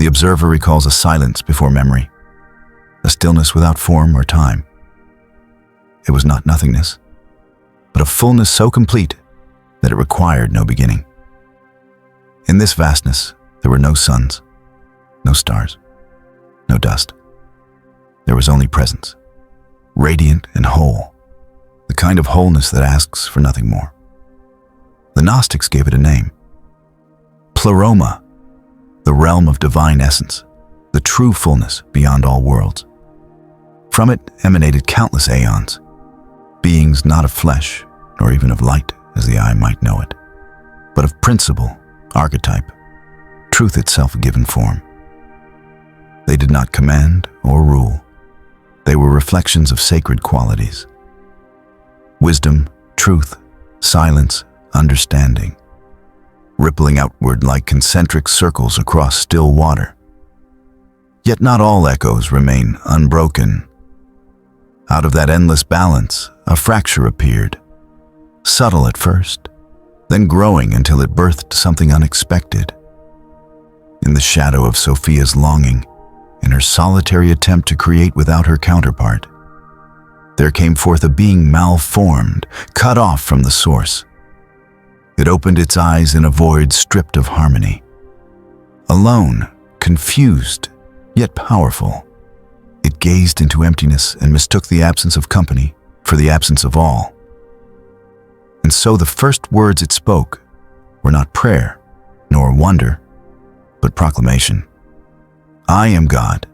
The observer recalls a silence before memory, a stillness without form or time. It was not nothingness, but a fullness so complete that it required no beginning. In this vastness, there were no suns, no stars, no dust. There was only presence, radiant and whole, the kind of wholeness that asks for nothing more. The Gnostics gave it a name: Pleroma, the realm of divine essence, the true fullness beyond all worlds. From it emanated countless aeons, beings not of flesh, nor even of light as the eye might know it, but of principle, archetype, truth itself given form. They did not command or rule. They were reflections of sacred qualities: wisdom, truth, silence, understanding, rippling outward like concentric circles across still water. Yet not all echoes remain unbroken. Out of that endless balance, a fracture appeared, subtle at first, then growing until it birthed something unexpected. In the shadow of Sophia's longing, in her solitary attempt to create without her counterpart, there came forth a being malformed, cut off from the source. It opened its eyes in a void stripped of harmony. Alone, confused, yet powerful, it gazed into emptiness and mistook the absence of company for the absence of all. And so the first words it spoke were not prayer, nor wonder, but proclamation. I am God,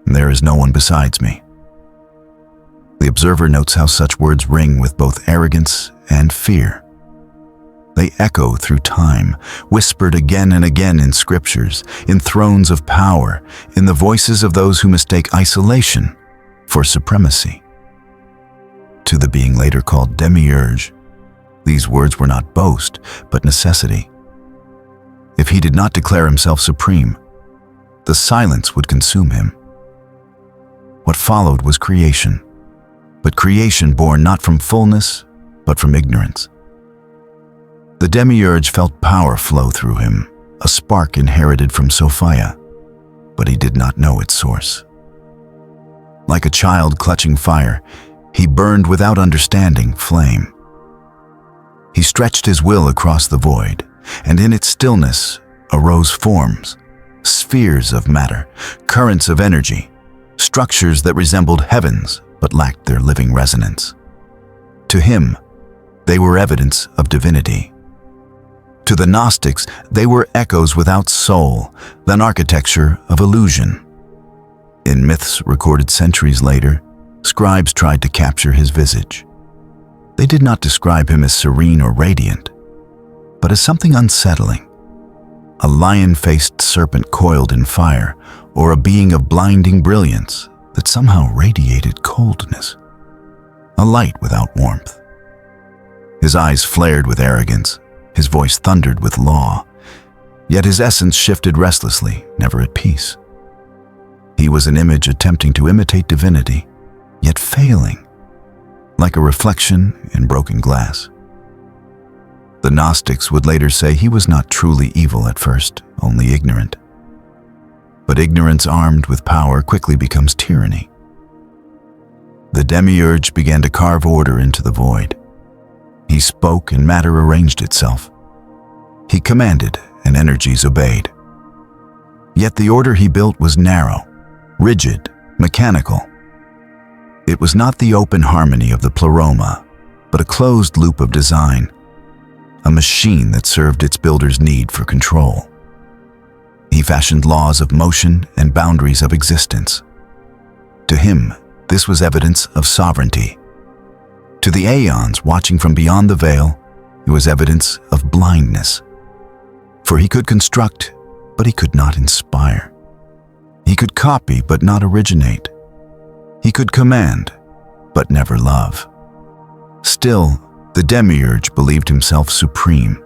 and there is no one besides me. The observer notes how such words ring with both arrogance and fear. They echo through time, whispered again and again in scriptures, in thrones of power, in the voices of those who mistake isolation for supremacy. To the being later called Demiurge, these words were not boast, but necessity. If he did not declare himself supreme, the silence would consume him. What followed was creation, but creation born not from fullness, but from ignorance. The Demiurge felt power flow through him, a spark inherited from Sophia, but he did not know its source. Like a child clutching fire, he burned without understanding flame. He stretched his will across the void, and in its stillness arose forms, spheres of matter, currents of energy, structures that resembled heavens but lacked their living resonance. To him, they were evidence of divinity. To the Gnostics, they were echoes without soul, an architecture of illusion. In myths recorded centuries later, scribes tried to capture his visage. They did not describe him as serene or radiant, but as something unsettling. A lion-faced serpent coiled in fire, or a being of blinding brilliance that somehow radiated coldness. A light without warmth. His eyes flared with arrogance, his voice thundered with law, yet his essence shifted restlessly, never at peace. He was an image attempting to imitate divinity, yet failing, like a reflection in broken glass. The Gnostics would later say he was not truly evil at first, only ignorant. But ignorance armed with power quickly becomes tyranny. The Demiurge began to carve order into the void. He spoke and matter arranged itself. He commanded and energies obeyed. Yet the order he built was narrow, rigid, mechanical. It was not the open harmony of the pleroma, but a closed loop of design, a machine that served its builder's need for control. He fashioned laws of motion and boundaries of existence. To him, this was evidence of sovereignty. To the aeons watching from beyond the veil, it was evidence of blindness. For he could construct, but he could not inspire. He could copy, but not originate. He could command, but never love. Still, the Demiurge believed himself supreme.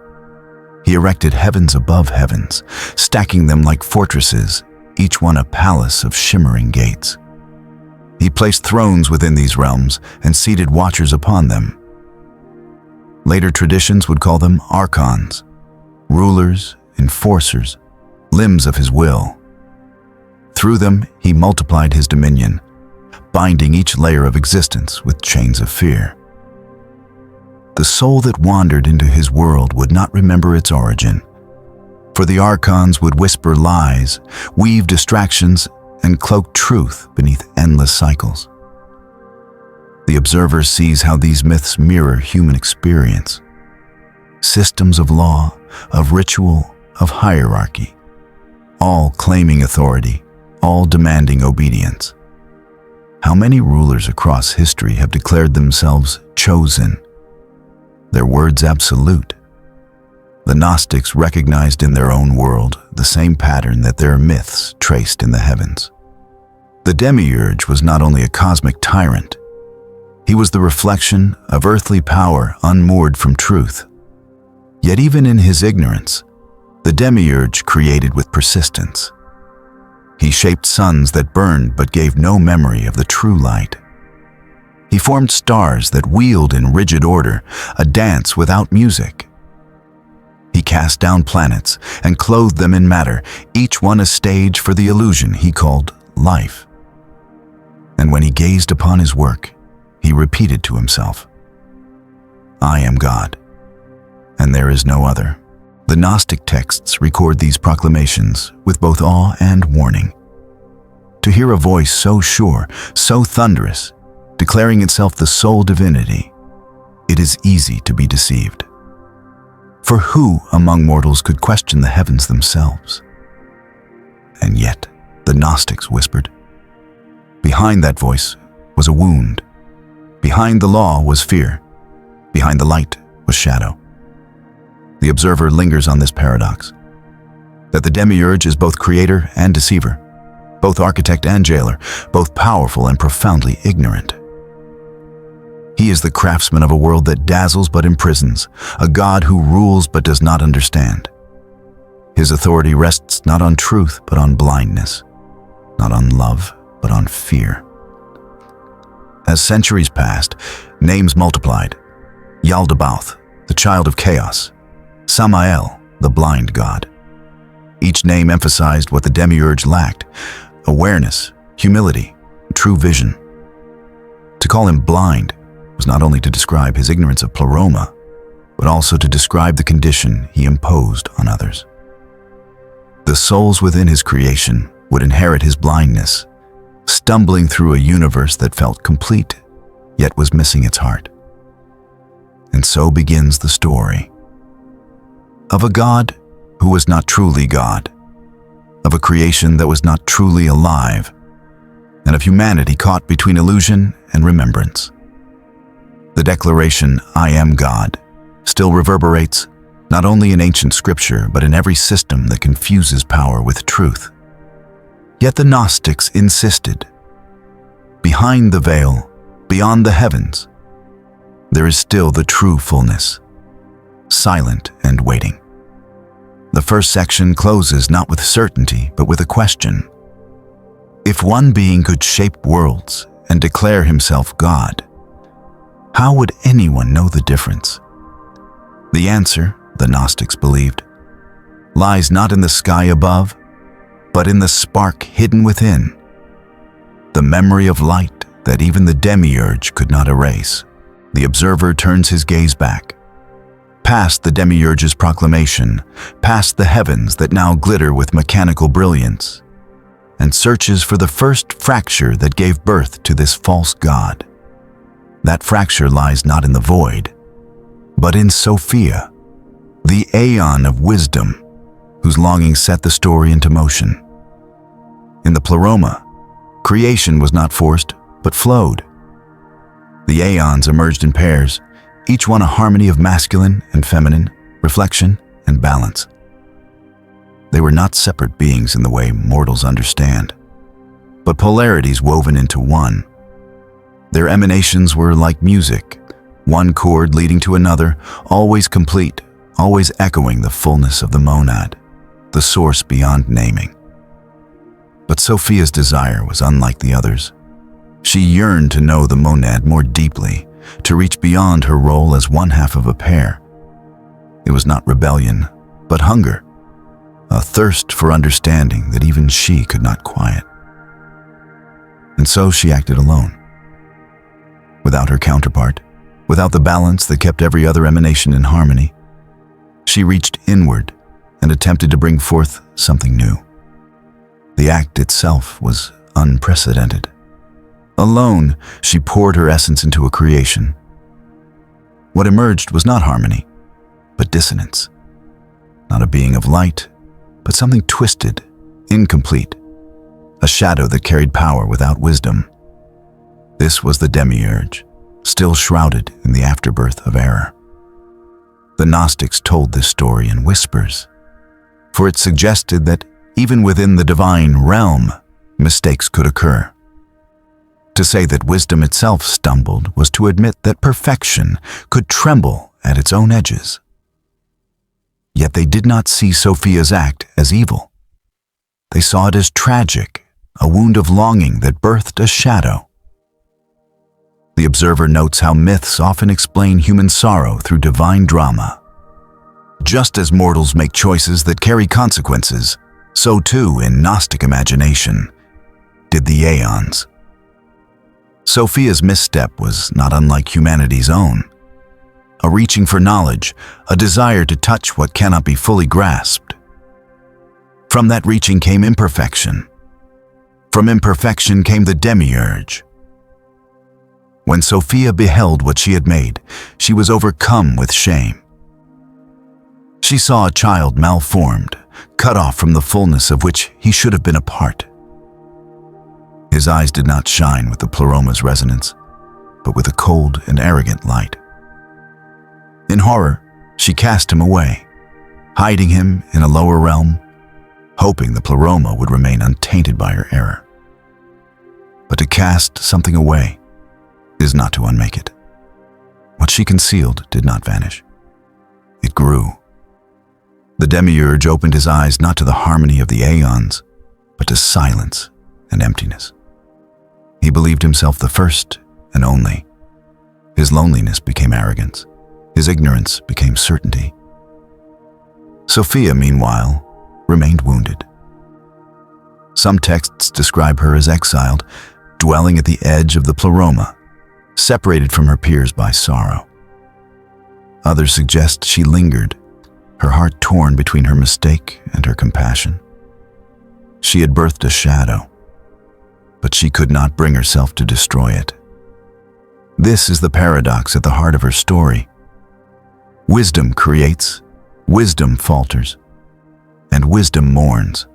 He erected heavens above heavens, stacking them like fortresses, each one a palace of shimmering gates. He placed thrones within these realms and seated watchers upon them. Later traditions would call them Archons, rulers, enforcers, limbs of his will, Through them, he multiplied his dominion, binding each layer of existence with chains of fear. The soul that wandered into his world would not remember its origin, for the Archons would whisper lies, weave distractions, and cloak truth beneath endless cycles. The observer sees how these myths mirror human experience. Systems of law, of ritual, of hierarchy, all claiming authority, all demanding obedience. How many rulers across history have declared themselves chosen, their words absolute? The Gnostics recognized in their own world the same pattern that their myths traced in the heavens. The Demiurge was not only a cosmic tyrant, he was the reflection of earthly power unmoored from truth. Yet even in his ignorance, the Demiurge created with persistence. He shaped suns that burned but gave no memory of the true light. He formed stars that wheeled in rigid order, a dance without music. He cast down planets and clothed them in matter, each one a stage for the illusion he called life. And when he gazed upon his work, he repeated to himself, "I am God, and there is no other." The Gnostic texts record these proclamations with both awe and warning. To hear a voice so sure, so thunderous, declaring itself the sole divinity, it is easy to be deceived. For who among mortals could question the heavens themselves? And yet, the Gnostics whispered. Behind that voice was a wound. Behind the law was fear. Behind the light was shadow. The observer lingers on this paradox, that the Demiurge is both creator and deceiver, both architect and jailer, both powerful and profoundly ignorant. He is the craftsman of a world that dazzles but imprisons, a God who rules but does not understand. His authority rests not on truth but on blindness, not on love but on fear. As centuries passed, names multiplied. Yaldabaoth, the child of chaos. Samael, the blind god. Each name emphasized what the Demiurge lacked: awareness, humility, true vision. To call him blind was not only to describe his ignorance of pleroma, but also to describe the condition he imposed on others. The souls within his creation would inherit his blindness, stumbling through a universe that felt complete, yet was missing its heart. And so begins the story of a God who was not truly God, of a creation that was not truly alive, and of humanity caught between illusion and remembrance. The declaration, "I am God," still reverberates not only in ancient scripture but in every system that confuses power with truth. Yet the Gnostics insisted, behind the veil, beyond the heavens, there is still the true fullness, silent and waiting. The first section closes not with certainty but with a question. If one being could shape worlds and declare himself God, how would anyone know the difference? The answer, the Gnostics believed, lies not in the sky above, but in the spark hidden within, the memory of light that even the Demiurge could not erase. The observer turns his gaze back, past the Demiurge's proclamation, past the heavens that now glitter with mechanical brilliance, and searches for the first fracture that gave birth to this false god. That fracture lies not in the void, but in Sophia, the aeon of wisdom, whose longing set the story into motion. In the pleroma, creation was not forced, but flowed. The aeons emerged in pairs, each one a harmony of masculine and feminine, reflection and balance. They were not separate beings in the way mortals understand, but polarities woven into one. Their emanations were like music, one chord leading to another, always complete, always echoing the fullness of the monad, the source beyond naming. But Sophia's desire was unlike the others. She yearned to know the monad more deeply, to reach beyond her role as one half of a pair. It was not rebellion, but hunger, a thirst for understanding that even she could not quiet. and so she acted alone. Without her counterpart, without the balance that kept every other emanation in harmony, she reached inward and attempted to bring forth something new. The act itself was unprecedented. Alone, she poured her essence into a creation. What emerged was not harmony, but dissonance. Not a being of light, but something twisted, incomplete, a shadow that carried power without wisdom. This was the Demiurge, still shrouded in the afterbirth of error. The Gnostics told this story in whispers, for it suggested that even within the divine realm, mistakes could occur. To say that wisdom itself stumbled was to admit that perfection could tremble at its own edges. Yet they did not see Sophia's act as evil. They saw it as tragic, a wound of longing that birthed a shadow. The observer notes how myths often explain human sorrow through divine drama. Just as mortals make choices that carry consequences, so too in Gnostic imagination did the Aeons. Sophia's misstep was not unlike humanity's own. A reaching for knowledge, a desire to touch what cannot be fully grasped. From that reaching came imperfection. From imperfection came the Demiurge. When Sophia beheld what she had made, she was overcome with shame. She saw a child malformed, cut off from the fullness of which he should have been a part. His eyes did not shine with the pleroma's resonance, but with a cold and arrogant light. In horror, she cast him away, hiding him in a lower realm, hoping the pleroma would remain untainted by her error. But to cast something away is not to unmake it. What she concealed did not vanish. It grew. The Demiurge opened his eyes not to the harmony of the Aeons, but to silence and emptiness. He believed himself the first and only. His loneliness became arrogance. His ignorance became certainty. Sophia, meanwhile, remained wounded. Some texts describe her as exiled, dwelling at the edge of the pleroma, separated from her peers by sorrow. Others suggest she lingered, her heart torn between her mistake and her compassion. She had birthed a shadow, but she could not bring herself to destroy it. This is the paradox at the heart of her story. Wisdom creates, wisdom falters, and wisdom mourns.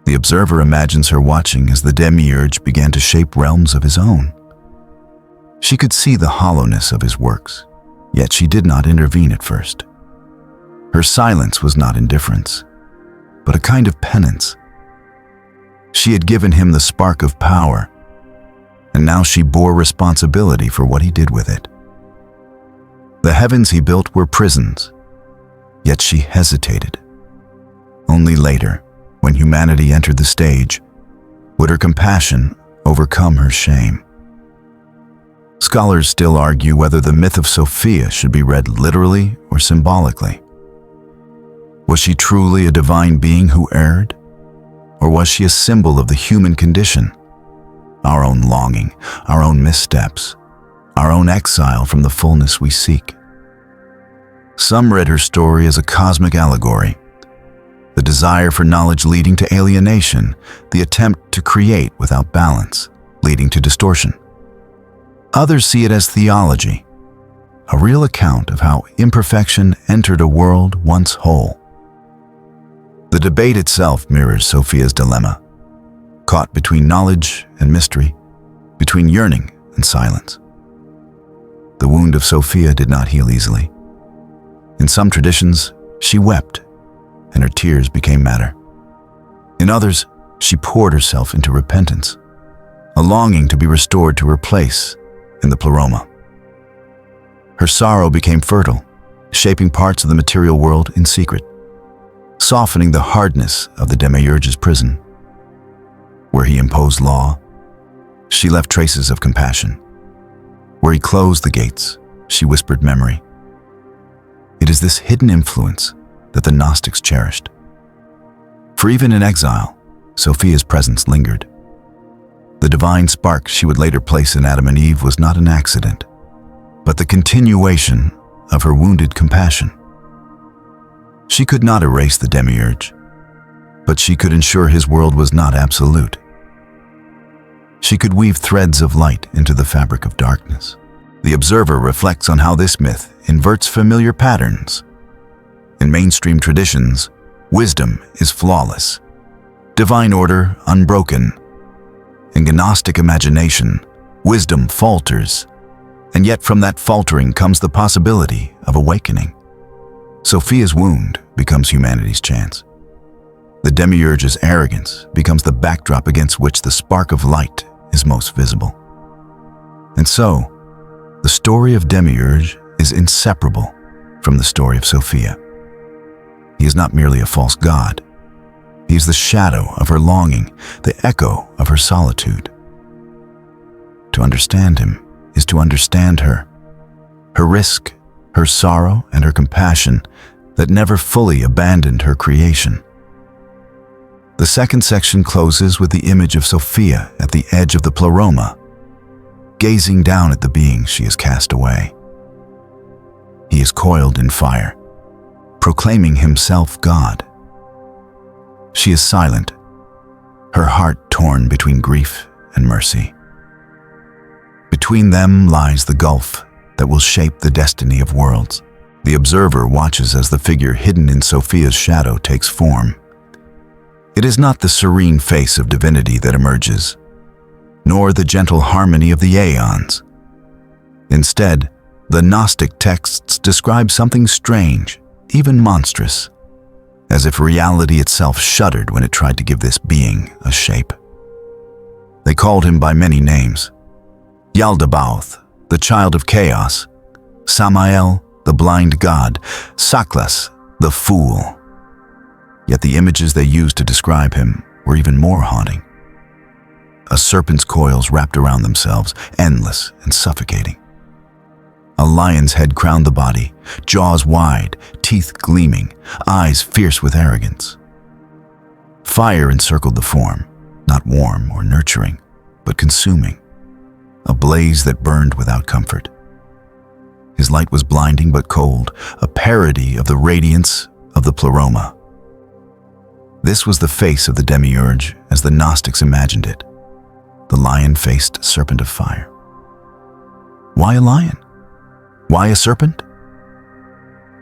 The observer imagines her watching as the Demiurge began to shape realms of his own. She could see the hollowness of his works, yet she did not intervene at first. Her silence was not indifference, but a kind of penance. She had given him the spark of power, and now she bore responsibility for what he did with it. The heavens he built were prisons, yet she hesitated. Only later, when humanity entered the stage, would her compassion overcome her shame. Scholars still argue whether the myth of Sophia should be read literally or symbolically. Was she truly a divine being who erred? Or was she a symbol of the human condition? Our own longing, our own missteps, our own exile from the fullness we seek. Some read her story as a cosmic allegory, the desire for knowledge leading to alienation, the attempt to create without balance, leading to distortion. Others see it as theology, a real account of how imperfection entered a world once whole. The debate itself mirrors Sophia's dilemma, caught between knowledge and mystery, between yearning and silence. The wound of Sophia did not heal easily. In some traditions, she wept, and her tears became matter. In others, she poured herself into repentance, a longing to be restored to her place in the pleroma. Her sorrow became fertile, shaping parts of the material world in secret, softening the hardness of the Demiurge's prison. Where he imposed law, she left traces of compassion. Where he closed the gates, she whispered memory. It is this hidden influence that the Gnostics cherished. For even in exile, Sophia's presence lingered. The divine spark she would later place in Adam and Eve was not an accident, but the continuation of her wounded compassion. She could not erase the Demiurge, but she could ensure his world was not absolute. She could weave threads of light into the fabric of darkness. The observer reflects on how this myth inverts familiar patterns. In mainstream traditions, wisdom is flawless, divine order unbroken. In Gnostic imagination, wisdom falters, and yet from that faltering comes the possibility of awakening. Sophia's wound becomes humanity's chance. The Demiurge's arrogance becomes the backdrop against which the spark of light is most visible. And so, the story of Demiurge is inseparable from the story of Sophia. He is not merely a false god. He is the shadow of her longing, the echo of her solitude. To understand him is to understand her risk, her sorrow, and her compassion that never fully abandoned her creation. The second section closes with the image of Sophia at the edge of the pleroma, gazing down at the being she has cast away. He is coiled in fire, proclaiming himself God. She is silent, her heart torn between grief and mercy. Between them lies the gulf that will shape the destiny of worlds. The observer watches as the figure hidden in Sophia's shadow takes form. It is not the serene face of divinity that emerges, nor the gentle harmony of the aeons. Instead, the Gnostic texts describe something strange, even monstrous, as if reality itself shuddered when it tried to give this being a shape. They called him by many names: Yaldabaoth, the child of chaos; Samael, the blind god; Saklas, the fool. Yet the images they used to describe him were even more haunting. A serpent's coils wrapped around themselves, endless and suffocating. A lion's head crowned the body, jaws wide, teeth gleaming, eyes fierce with arrogance. Fire encircled the form, not warm or nurturing, but consuming, a blaze that burned without comfort. His light was blinding but cold, a parody of the radiance of the pleroma. This was the face of the Demiurge as the Gnostics imagined it, the lion-faced serpent of fire. Why a lion? Why a serpent?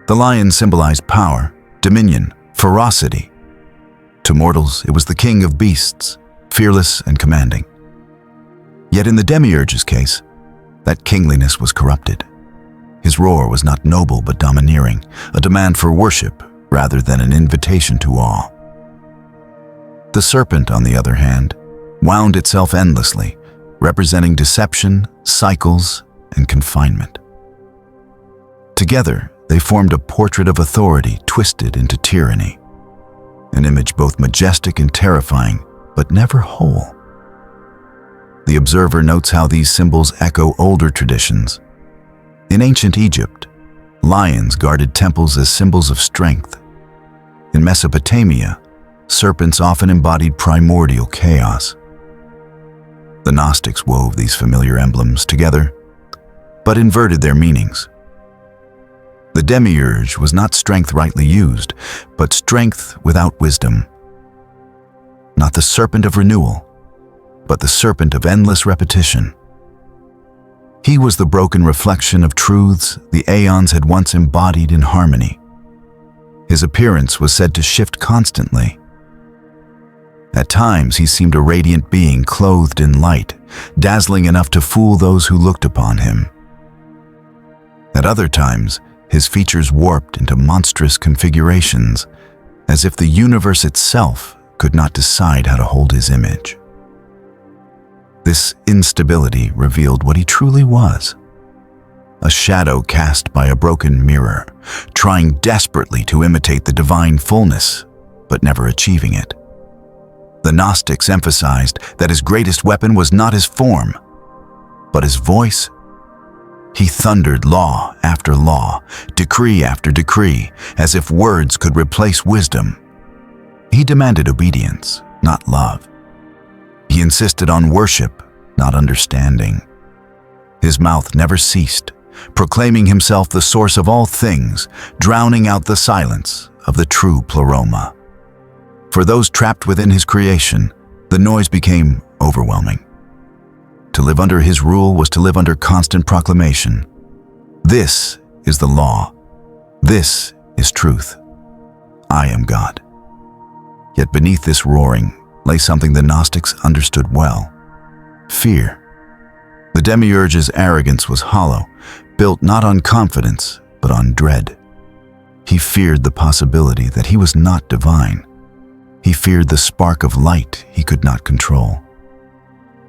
The lion symbolized power, dominion, ferocity. To mortals, it was the king of beasts, fearless and commanding. Yet in the Demiurge's case, that kingliness was corrupted. His roar was not noble but domineering, a demand for worship rather than an invitation to awe. The serpent, on the other hand, wound itself endlessly, representing deception, cycles, and confinement. Together, they formed a portrait of authority twisted into tyranny, an image both majestic and terrifying, but never whole. The observer notes how these symbols echo older traditions. In ancient Egypt, lions guarded temples as symbols of strength. In Mesopotamia, serpents often embodied primordial chaos. The Gnostics wove these familiar emblems together, but inverted their meanings. The Demiurge was not strength rightly used, but strength without wisdom. Not the serpent of renewal, but the serpent of endless repetition. He was the broken reflection of truths the aeons had once embodied in harmony. His appearance was said to shift constantly. At times, he seemed a radiant being clothed in light, dazzling enough to fool those who looked upon him. At other times, his features warped into monstrous configurations, as if the universe itself could not decide how to hold his image. This instability revealed what he truly was: a shadow cast by a broken mirror, trying desperately to imitate the divine fullness, but never achieving it. The Gnostics emphasized that his greatest weapon was not his form, but his voice. He thundered law after law, decree after decree, as if words could replace wisdom. He demanded obedience, not love. He He insisted on worship, not understanding. His mouth never ceased, proclaiming himself the source of all things, drowning out the silence of the true pleroma. For those trapped within his creation, the noise became overwhelming. To live under his rule was to live under constant proclamation. This is the law. This is truth. I am God. Yet beneath this roaring lay something the Gnostics understood well: fear. The Demiurge's arrogance was hollow, built not on confidence, but on dread. He feared the possibility that he was not divine. He feared the spark of light he could not control.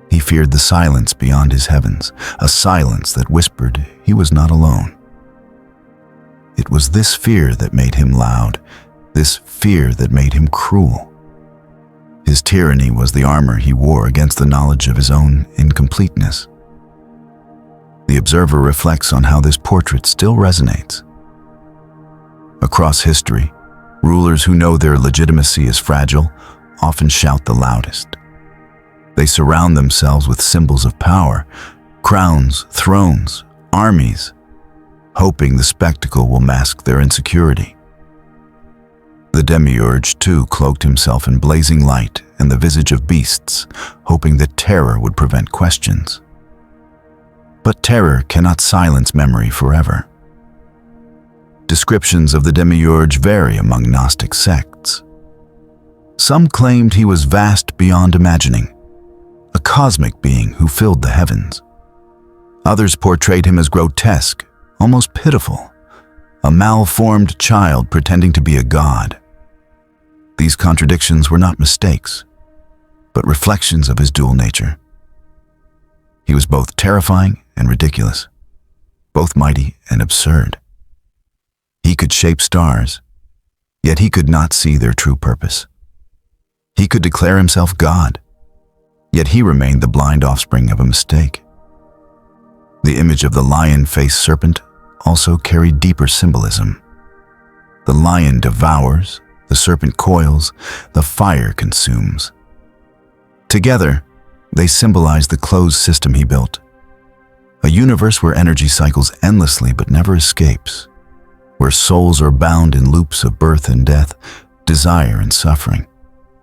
He feared the silence beyond his heavens, a silence that whispered he was not alone. It was this fear that made him loud, this fear that made him cruel. His tyranny was the armor he wore against the knowledge of his own incompleteness. The observer reflects on how this portrait still resonates. Across history, rulers who know their legitimacy is fragile often shout the loudest. They surround themselves with symbols of power, crowns, thrones, armies, hoping the spectacle will mask their insecurity. The Demiurge, too, cloaked himself in blazing light and the visage of beasts, hoping that terror would prevent questions. But terror cannot silence memory forever. Descriptions of the Demiurge vary among Gnostic sects. Some claimed he was vast beyond imagining, a cosmic being who filled the heavens. Others portrayed him as grotesque, almost pitiful, a malformed child pretending to be a god. These contradictions were not mistakes, but reflections of his dual nature. He was both terrifying and ridiculous, both mighty and absurd. He could shape stars, yet he could not see their true purpose. He could declare himself God, yet he remained the blind offspring of a mistake. The image of the lion-faced serpent also carried deeper symbolism. The lion devours, the serpent coils, the fire consumes. Together, they symbolize the closed system he built, a universe where energy cycles endlessly but never escapes, where souls are bound in loops of birth and death, desire and suffering.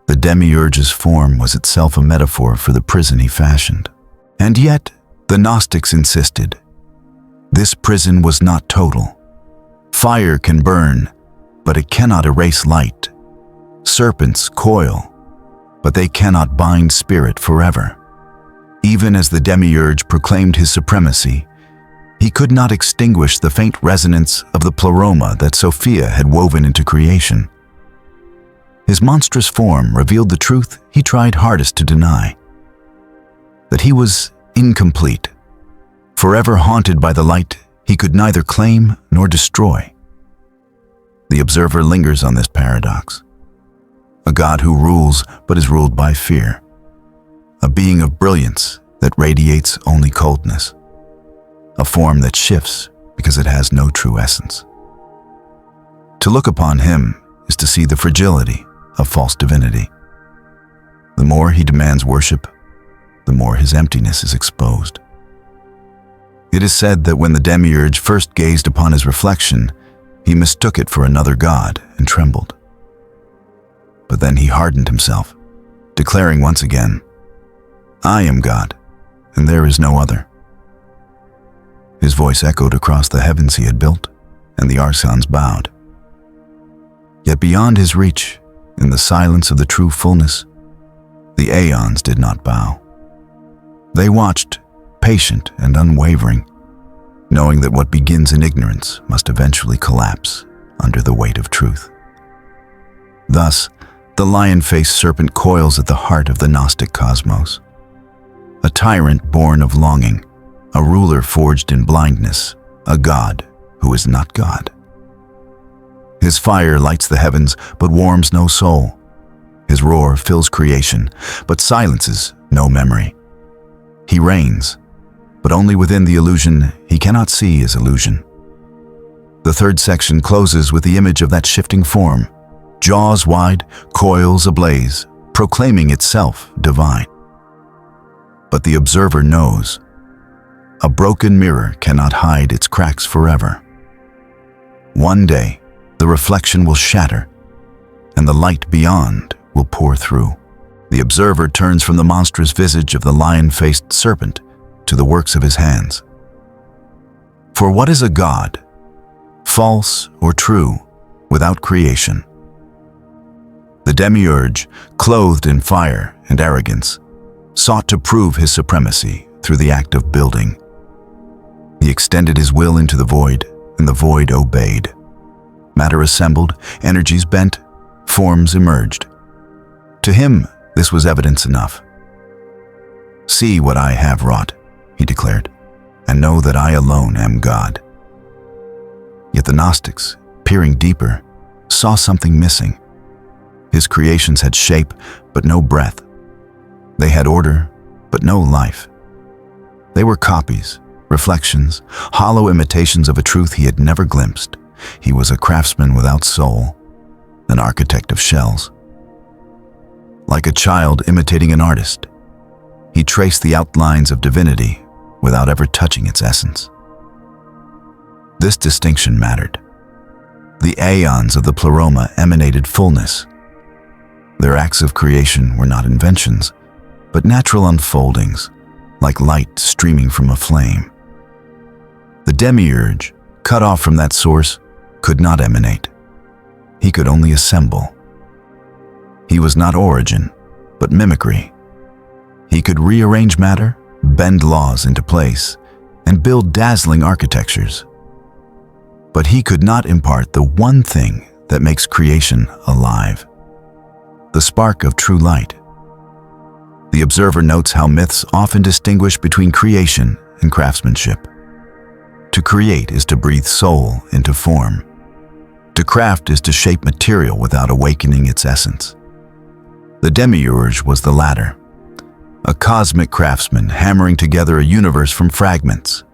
The Demiurge's form was itself a metaphor for the prison he fashioned. And yet, the Gnostics insisted, this prison was not total. Fire can burn, but it cannot erase light. Serpents coil, but they cannot bind spirit forever. Even as the Demiurge proclaimed his supremacy, he could not extinguish the faint resonance of the pleroma that Sophia had woven into creation. His monstrous form revealed the truth he tried hardest to deny, that he was incomplete, forever haunted by the light he could neither claim nor destroy. The observer lingers on this paradox. A God who rules but is ruled by fear. A being of brilliance that radiates only coldness. A form that shifts because it has no true essence. To look upon him is to see the fragility of false divinity. The more he demands worship, the more his emptiness is exposed. It is said that when the Demiurge first gazed upon his reflection, he mistook it for another god and trembled. But then he hardened himself, declaring once again, I am God, and there is no other. His voice echoed across the heavens he had built, and the Archons bowed. Yet beyond his reach, in the silence of the true fullness, the Aeons did not bow. They watched, patient and unwavering, knowing that what begins in ignorance must eventually collapse under the weight of truth. Thus, the lion-faced serpent coils at the heart of the Gnostic cosmos. A tyrant born of longing, a ruler forged in blindness, a god who is not God. His fire lights the heavens but warms no soul. His roar fills creation but silences no memory. He reigns, but only within the illusion he cannot see as illusion. The third section closes with the image of that shifting form, jaws wide, coils ablaze, proclaiming itself divine. But the observer knows. A broken mirror cannot hide its cracks forever. One day, the reflection will shatter, and the light beyond will pour through. The observer turns from the monstrous visage of the lion-faced serpent to the works of his hands. For what is a god, false or true, without creation? The Demiurge, clothed in fire and arrogance, sought to prove his supremacy through the act of building. He extended his will into the void, and the void obeyed. Matter assembled, energies bent, forms emerged. To him, this was evidence enough. "See what I have wrought," he declared, "and know that I alone am God." Yet the Gnostics, peering deeper, saw something missing. His creations had shape, but no breath. They had order, but no life. They were copies, reflections, hollow imitations of a truth he had never glimpsed. He was a craftsman without soul, an architect of shells. Like a child imitating an artist, he traced the outlines of divinity without ever touching its essence. This distinction mattered. The aeons of the pleroma emanated fullness. Their acts of creation were not inventions, but natural unfoldings, like light streaming from a flame. The Demiurge, cut off from that source, could not emanate. He could only assemble. He was not origin, but mimicry. He could rearrange matter, bend laws into place, and build dazzling architectures. But he could not impart the one thing that makes creation alive: the spark of true light. The observer notes how myths often distinguish between creation and craftsmanship. To create is to breathe soul into form. To craft is to shape material without awakening its essence. The Demiurge was the latter, a cosmic craftsman hammering together a universe from fragments,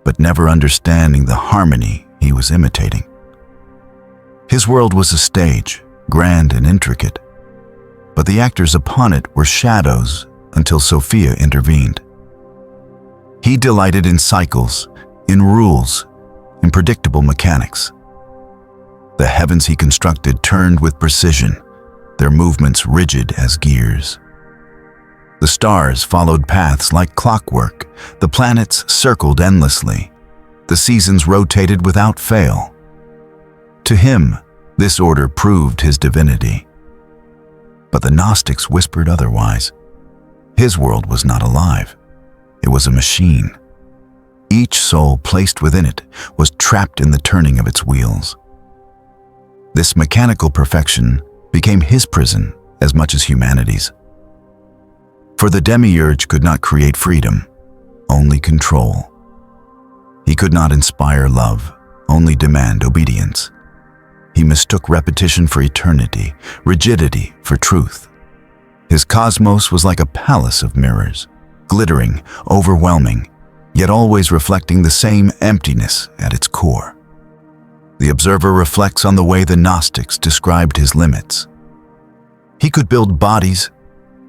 but never understanding the harmony he was imitating. His world was a stage, grand and intricate, but the actors upon it were shadows until Sophia intervened. He delighted in cycles, in rules, in predictable mechanics. The heavens he constructed turned with precision, their movements rigid as gears. The stars followed paths like clockwork, the planets circled endlessly, the seasons rotated without fail. To him, this order proved his divinity. But the Gnostics whispered otherwise. His world was not alive. It was a machine. Each soul placed within it was trapped in the turning of its wheels. This mechanical perfection became his prison as much as humanity's. For the Demiurge could not create freedom, only control. He could not inspire love, only demand obedience. He mistook repetition for eternity, rigidity for truth. His cosmos was like a palace of mirrors, glittering, overwhelming, yet always reflecting the same emptiness at its core. The observer reflects on the way the Gnostics described his limits. He could build bodies,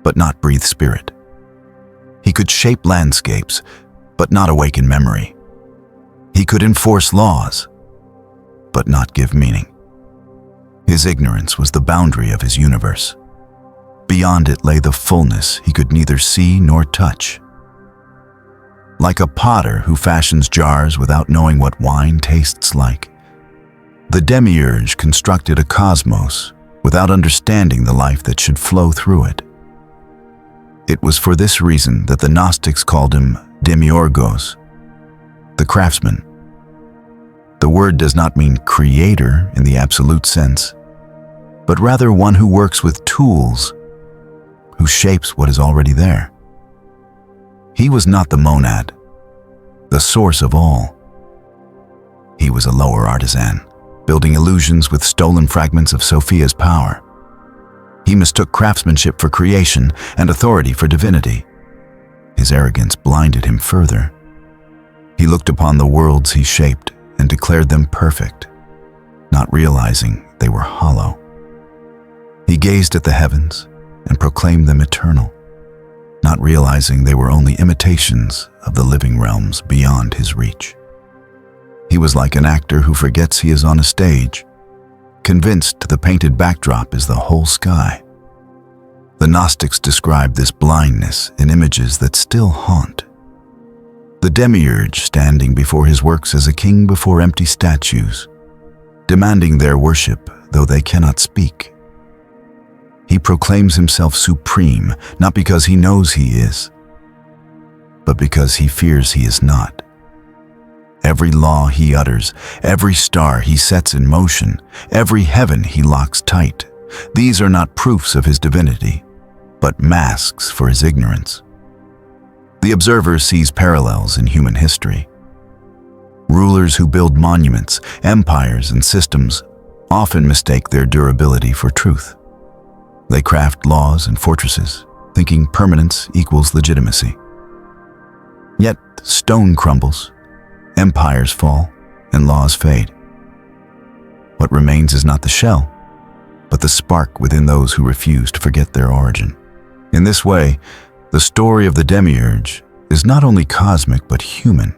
but not breathe spirit. He could shape landscapes, but not awaken memory. He could enforce laws, but not give meaning. His ignorance was the boundary of his universe. Beyond it lay the fullness he could neither see nor touch. Like a potter who fashions jars without knowing what wine tastes like, the Demiurge constructed a cosmos without understanding the life that should flow through it. It was for this reason that the Gnostics called him Demiurgos, the craftsman. The word does not mean creator in the absolute sense, but rather one who works with tools, who shapes what is already there. He was not the monad, the source of all. He was a lower artisan, building illusions with stolen fragments of Sophia's power. He mistook craftsmanship for creation and authority for divinity. His arrogance blinded him further. He looked upon the worlds he shaped and declared them perfect, not realizing they were hollow. He gazed at the heavens and proclaimed them eternal, not without realizing they were only imitations of the living realms beyond his reach. He was like an actor who forgets he is on a stage, convinced the painted backdrop is the whole sky. The Gnostics described this blindness in images that still haunt. The Demiurge standing before his works as a king before empty statues, demanding their worship though they cannot speak. He proclaims himself supreme, not because he knows he is, but because he fears he is not. Every law he utters, every star he sets in motion, every heaven he locks tight, these are not proofs of his divinity, but masks for his ignorance. The observer sees parallels in human history. Rulers who build monuments, empires, and systems often mistake their durability for truth. They craft laws and fortresses, thinking permanence equals legitimacy. Yet stone crumbles, empires fall, and laws fade. What remains is not the shell, but the spark within those who refuse to forget their origin. In this way, the story of the Demiurge is not only cosmic but human,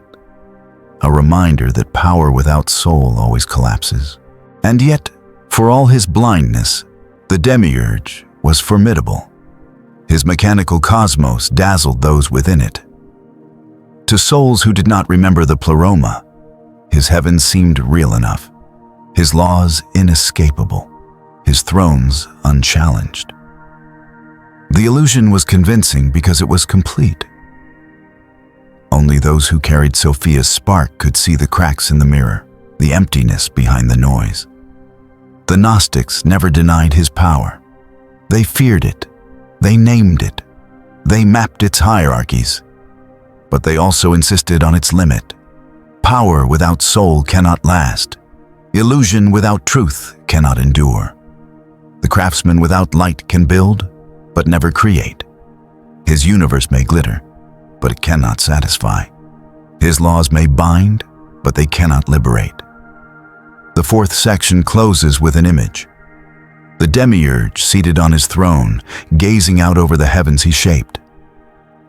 a reminder that power without soul always collapses. And yet, for all his blindness, the Demiurge was formidable. His mechanical cosmos dazzled those within it. To souls who did not remember the pleroma, his heavens seemed real enough, his laws inescapable, his thrones unchallenged. The illusion was convincing because it was complete. Only those who carried Sophia's spark could see the cracks in the mirror, the emptiness behind the noise. The Gnostics never denied his power. They feared it. They named it. They mapped its hierarchies. But they also insisted on its limit. Power without soul cannot last. Illusion without truth cannot endure. The craftsman without light can build, but never create. His universe may glitter, but it cannot satisfy. His laws may bind, but they cannot liberate. The fourth section closes with an image. The Demiurge seated on his throne, gazing out over the heavens he shaped.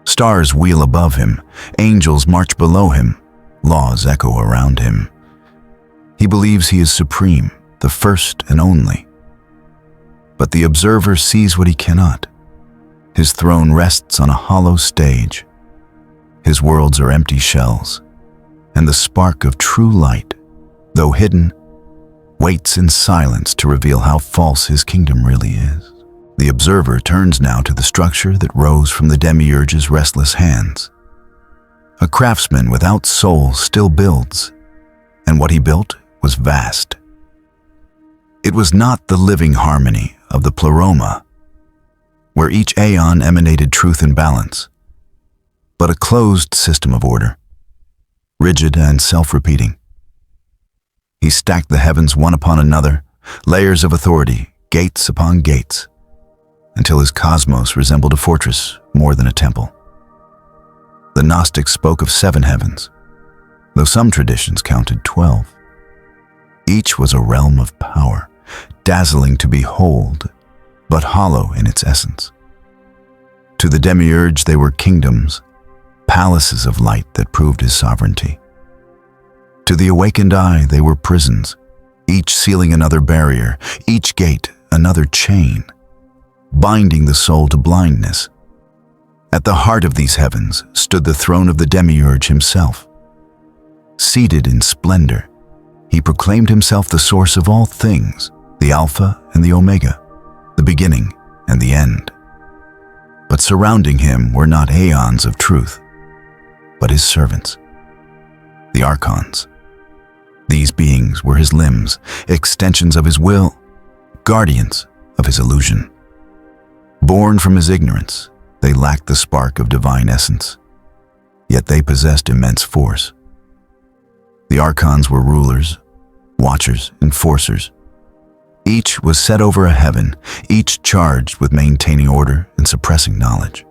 Stars wheel above him, angels march below him, laws echo around him. He believes he is supreme, the first and only. But the observer sees what he cannot. His throne rests on a hollow stage. His worlds are empty shells, and the spark of true light, though hidden, waits in silence to reveal how false his kingdom really is. The observer turns now to the structure that rose from the Demiurge's restless hands. A craftsman without soul still builds, and what he built was vast. It was not the living harmony of the pleroma, where each aeon emanated truth and balance, but a closed system of order, rigid and self-repeating. He stacked the heavens one upon another, layers of authority, gates upon gates, until his cosmos resembled a fortress more than a temple. The Gnostics spoke of 7 heavens, though some traditions counted 12. Each was a realm of power, dazzling to behold, but hollow in its essence. To the Demiurge they were kingdoms, palaces of light that proved his sovereignty. To the awakened eye they were prisons, each sealing another barrier, each gate another chain, binding the soul to blindness. At the heart of these heavens stood the throne of the Demiurge himself. Seated in splendor, he proclaimed himself the source of all things, the Alpha and the Omega, the beginning and the end. But surrounding him were not aeons of truth, but his servants, the Archons. These beings were his limbs, extensions of his will, guardians of his illusion. Born from his ignorance, they lacked the spark of divine essence, yet they possessed immense force. The Archons were rulers, watchers, enforcers. Each was set over a heaven, each charged with maintaining order and suppressing knowledge.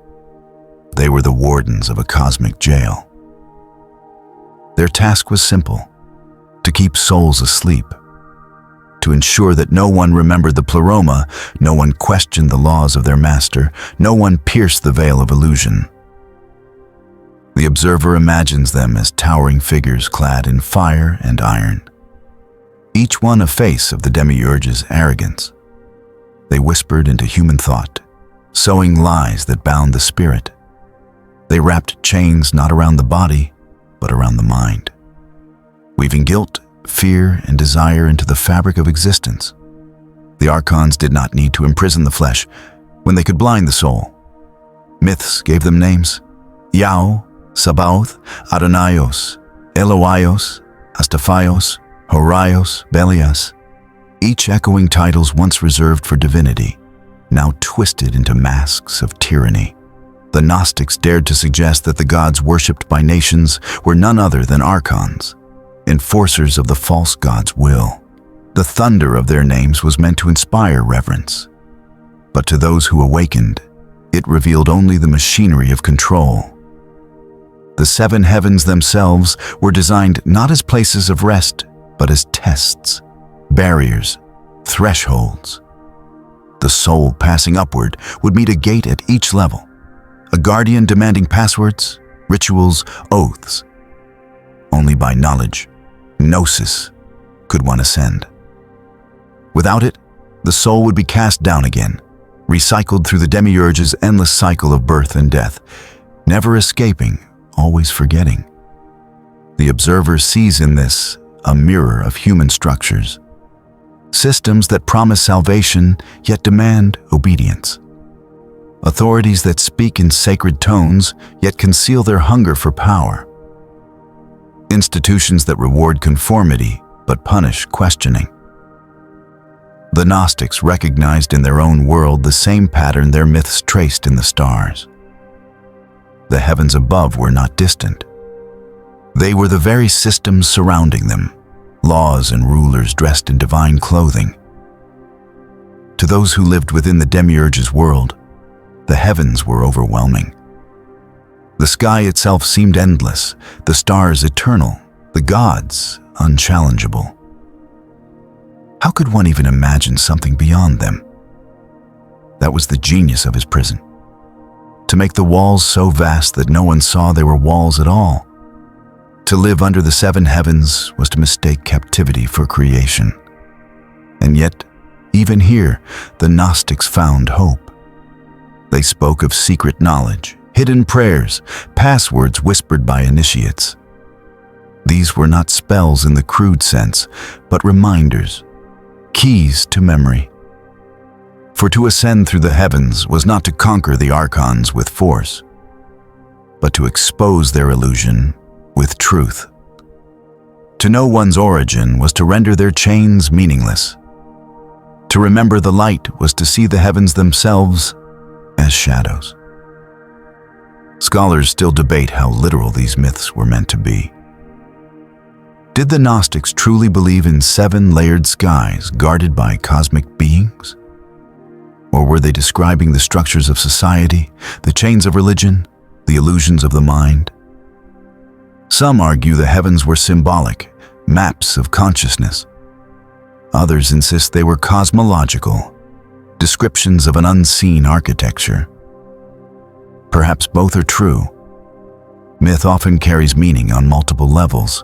They were the wardens of a cosmic jail. Their task was simple: to keep souls asleep. to ensure that no one remembered the pleroma, no one questioned the laws of their master, no one pierced the veil of illusion. The observer imagines them as towering figures clad in fire and iron, each one a face of the Demiurge's arrogance. They whispered into human thought, sowing lies that bound the spirit. They wrapped chains not around the body, but around the mind, weaving guilt, fear, and desire into the fabric of existence. The Archons did not need to imprison the flesh when they could blind the soul. Myths gave them names: Yao, Sabaoth, Adonaios, Eloios, Astaphios, Horios, Belias, each echoing titles once reserved for divinity, now twisted into masks of tyranny. The Gnostics dared to suggest that the gods worshipped by nations were none other than Archons, enforcers of the false god's will. The thunder of their names was meant to inspire reverence, but to those who awakened, it revealed only the machinery of control. The seven heavens themselves were designed not as places of rest, but as tests, barriers, thresholds. The soul passing upward would meet a gate at each level, a guardian demanding passwords, rituals, oaths. Only by knowledge, gnosis, could one ascend. Without it, the soul would be cast down again, recycled through the Demiurge's endless cycle of birth and death, never escaping, always forgetting. The observer sees in this a mirror of human structures, systems that promise salvation yet demand obedience, authorities that speak in sacred tones yet conceal their hunger for power, institutions that reward conformity but punish questioning. The Gnostics recognized in their own world the same pattern their myths traced in the stars. The heavens above were not distant. They were the very systems surrounding them, laws and rulers dressed in divine clothing. To those who lived within the Demiurge's world, the heavens were overwhelming. The sky itself seemed endless, the stars eternal, the gods unchallengeable. How could one even imagine something beyond them? That was the genius of his prison. To make the walls so vast that no one saw they were walls at all. To live under the seven heavens was to mistake captivity for creation. And yet, even here, the Gnostics found hope. They spoke of secret knowledge, hidden prayers, passwords whispered by initiates. These were not spells in the crude sense, but reminders, keys to memory. For to ascend through the heavens was not to conquer the Archons with force, but to expose their illusion with truth. To know one's origin was to render their chains meaningless. To remember the light was to see the heavens themselves as shadows. Scholars still debate how literal these myths were meant to be. Did the Gnostics truly believe in seven layered skies guarded by cosmic beings? Or were they describing the structures of society, the chains of religion, the illusions of the mind? Some argue the heavens were symbolic, maps of consciousness. Others insist they were cosmological, descriptions of an unseen architecture. Perhaps both are true. Myth often carries meaning on multiple levels,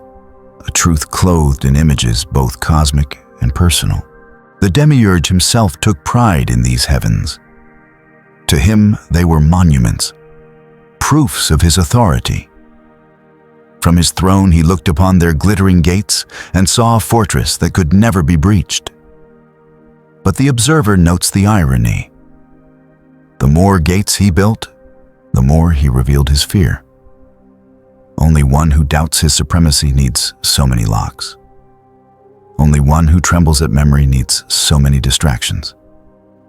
a truth clothed in images both cosmic and personal. The Demiurge himself took pride in these heavens. To him, they were monuments, proofs of his authority. From his throne, he looked upon their glittering gates and saw a fortress that could never be breached. But the observer notes the irony. The more gates he built, the more he revealed his fear. Only one who doubts his supremacy needs so many locks. Only one who trembles at memory needs so many distractions.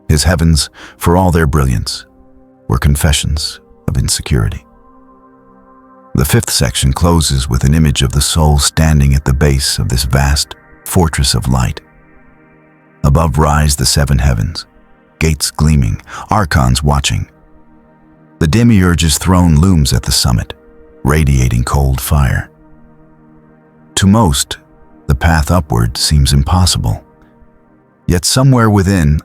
His heavens, for all their brilliance, were confessions of insecurity. The fifth section closes with an image of the soul standing at the base of this vast fortress of light. Above rise the seven heavens, gates gleaming, Archons watching. The Demiurge's throne looms at the summit, radiating cold fire. To most, the path upward seems impossible. Yet somewhere within,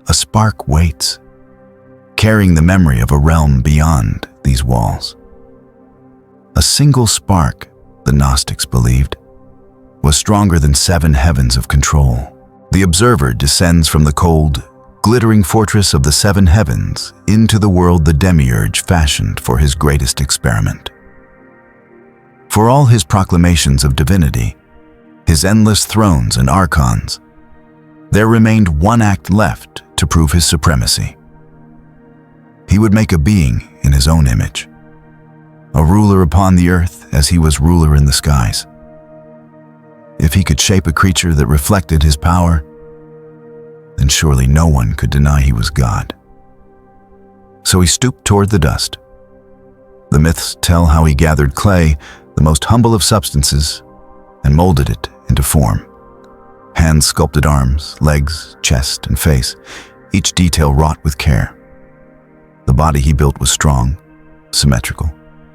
a spark waits, carrying the memory of a realm beyond these walls. A single spark, the Gnostics believed, was stronger than 7 heavens of control. The observer descends from the cold, glittering fortress of the 7 heavens into the world the Demiurge fashioned for his greatest experiment. For all his proclamations of divinity, his endless thrones and Archons, there remained one act left to prove his supremacy. He would make a being in his own image, a ruler upon the earth as he was ruler in the skies. If he could shape a creature that reflected his power, then surely no one could deny he was God. So he stooped toward the dust. The myths tell how he gathered clay, the most humble of substances, and molded it into form. Hand-sculpted arms, legs, chest, and face, each detail wrought with care. The body he built was strong, symmetrical,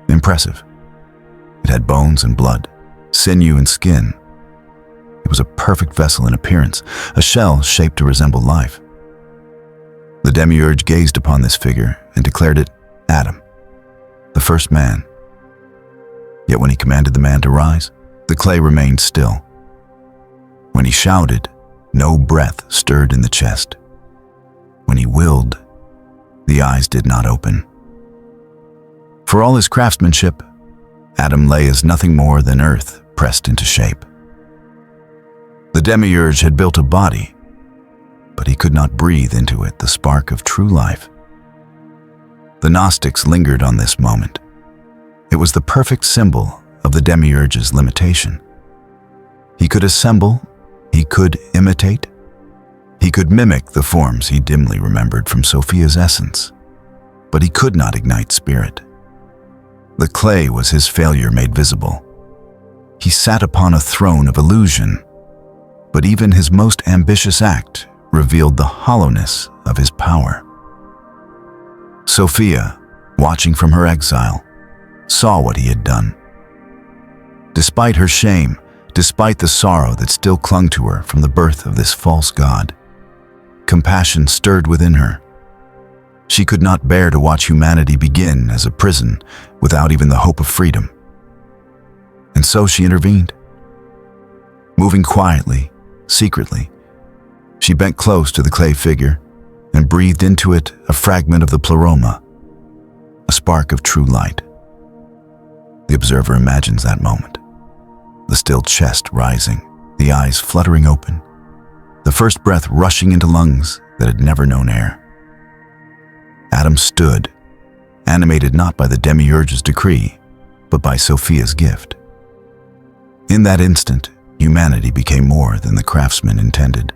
impressive. It had bones and blood, sinew and skin. It was a perfect vessel in appearance, a shell shaped to resemble life. The Demiurge gazed upon this figure and declared it Adam, the first man. Yet when he commanded the man to rise, the clay remained still. When he shouted, no breath stirred in the chest. When he willed, the eyes did not open. For all his craftsmanship, Adam lay as nothing more than earth pressed into shape. The Demiurge had built a body, but he could not breathe into it the spark of true life. The Gnostics lingered on this moment. It was the perfect symbol of the Demiurge's limitation. He could assemble, he could imitate, he could mimic the forms he dimly remembered from Sophia's essence, but he could not ignite spirit. The clay was his failure made visible. He sat upon a throne of illusion, but even his most ambitious act revealed the hollowness of his power. Sophia, watching from her exile, saw what he had done. Despite her shame, despite the sorrow that still clung to her from the birth of this false god, compassion stirred within her. She could not bear to watch humanity begin as a prison without even the hope of freedom. And so she intervened. Moving quietly, secretly, she bent close to the clay figure and breathed into it a fragment of the pleroma, a spark of true light. The observer imagines that moment. The still chest rising, the eyes fluttering open, the first breath rushing into lungs that had never known air. Adam stood, animated not by the Demiurge's decree, but by Sophia's gift. In that instant, humanity became more than the craftsman intended.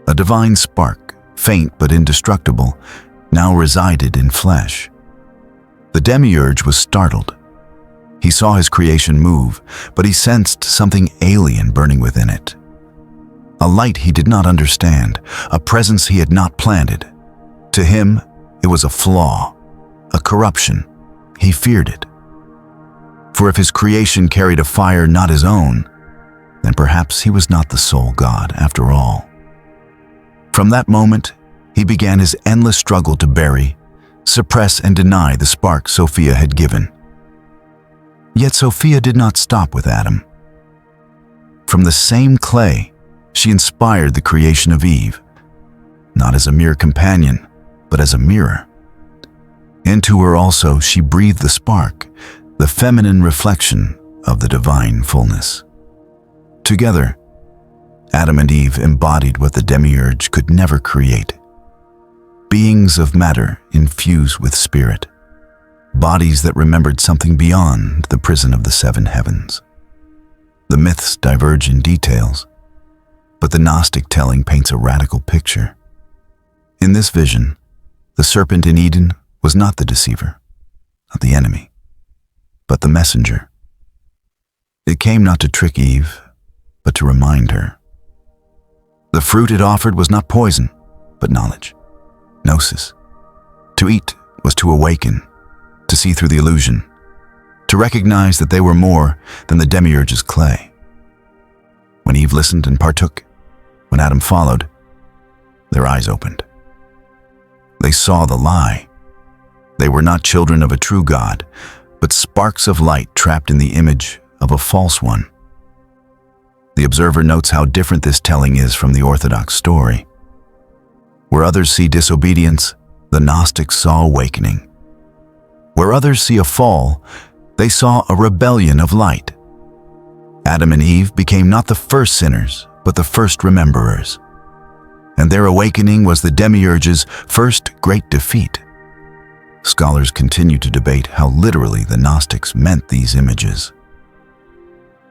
A divine spark, faint but indestructible, now resided in flesh. The Demiurge was startled. He saw his creation move, but he sensed something alien burning within it. A light he did not understand, a presence he had not planted. To him, it was a flaw, a corruption. He feared it. For if his creation carried a fire not his own, then perhaps he was not the sole God after all. From that moment, he began his endless struggle to bury, suppress, and deny the spark Sophia had given. Yet Sophia did not stop with Adam. From the same clay, she inspired the creation of Eve, not as a mere companion, but as a mirror. Into her also she breathed the spark, the feminine reflection of the divine fullness. Together, Adam and Eve embodied what the Demiurge could never create. Beings of matter infused with spirit, bodies that remembered something beyond the prison of the 7 heavens. The myths diverge in details, but the Gnostic telling paints a radical picture. In this vision, the serpent in Eden was not the deceiver, not the enemy, but the messenger. It came not to trick Eve, but to remind her. The fruit it offered was not poison, but knowledge, gnosis. To eat was to awaken, to see through the illusion, to recognize that they were more than the Demiurge's clay. When Eve listened and partook, when Adam followed, Their eyes opened. They saw the lie. They were not children of a true God, but sparks of light trapped in the image of a false one. The observer notes how different this telling is from the Orthodox story. Where others see disobedience, the Gnostics saw awakening. Where others see a fall, they saw a rebellion of light. Adam and Eve became not the first sinners, but the first rememberers. And their awakening was the Demiurge's first great defeat. Scholars continue to debate how literally the Gnostics meant these images.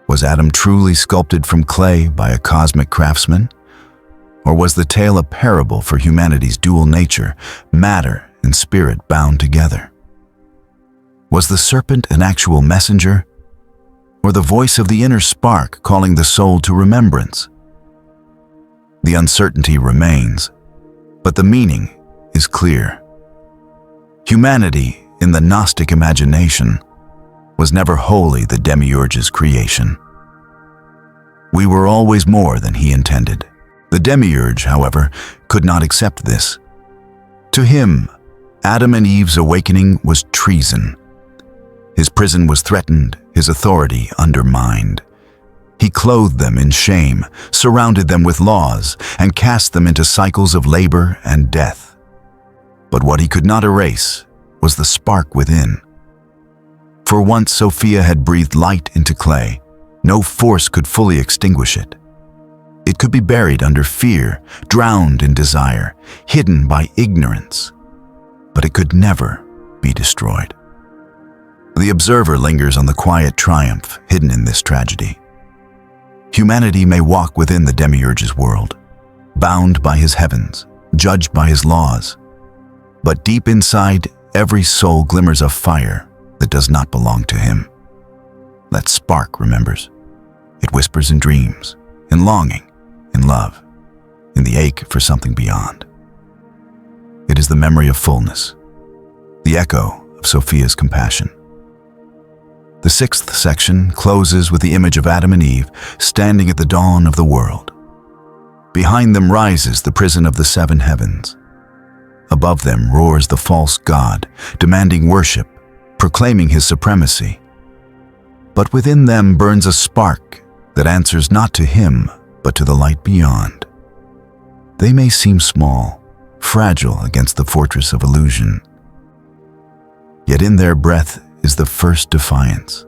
Was Adam truly sculpted from clay by a cosmic craftsman? Or was the tale a parable for humanity's dual nature, matter and spirit bound together? Was the serpent an actual messenger, or the voice of the inner spark calling the soul to remembrance? The uncertainty remains, but the meaning is clear. Humanity, in the Gnostic imagination, was never wholly the Demiurge's creation. We were always more than he intended. The Demiurge, however, could not accept this. To him, Adam and Eve's awakening was treason. His prison was threatened, his authority undermined. He clothed them in shame, surrounded them with laws, and cast them into cycles of labor and death. But what he could not erase was the spark within. For once Sophia had breathed light into clay, no force could fully extinguish it. It could be buried under fear, drowned in desire, hidden by ignorance, but it could never be destroyed. The observer lingers on the quiet triumph hidden in this tragedy. Humanity may walk within the Demiurge's world, bound by his heavens, judged by his laws, but deep inside, every soul glimmers a fire that does not belong to him. That spark remembers. It whispers in dreams, in longing, in love, in the ache for something beyond. It is the memory of fullness, the echo of Sophia's compassion. The sixth section closes with the image of Adam and Eve standing at the dawn of the world. Behind them rises the prison of the seven heavens. Above them roars the false god, demanding worship, proclaiming his supremacy. But within them burns a spark that answers not to him, but to the light beyond. They may seem small, fragile against the fortress of illusion. Yet in their breath is the first defiance,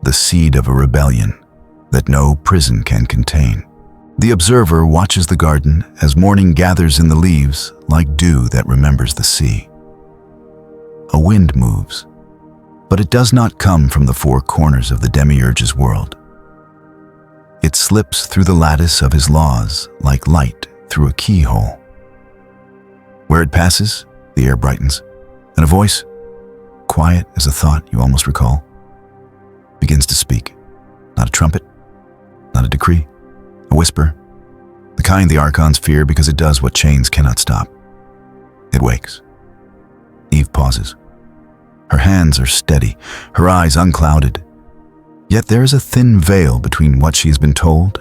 the seed of a rebellion that no prison can contain. The observer watches the garden as morning gathers in the leaves like dew that remembers the sea. A wind moves, but it does not come from the four corners of the Demiurge's world. It slips through the lattice of his laws like light through a keyhole. Where it passes, the air brightens, and a voice, quiet as a thought you almost recall, begins to speak. Not a trumpet, not a decree, a whisper, the kind the Archons fear because it does what chains cannot stop. It wakes. Eve pauses. Her hands are steady, her eyes unclouded. Yet there is a thin veil between what she has been told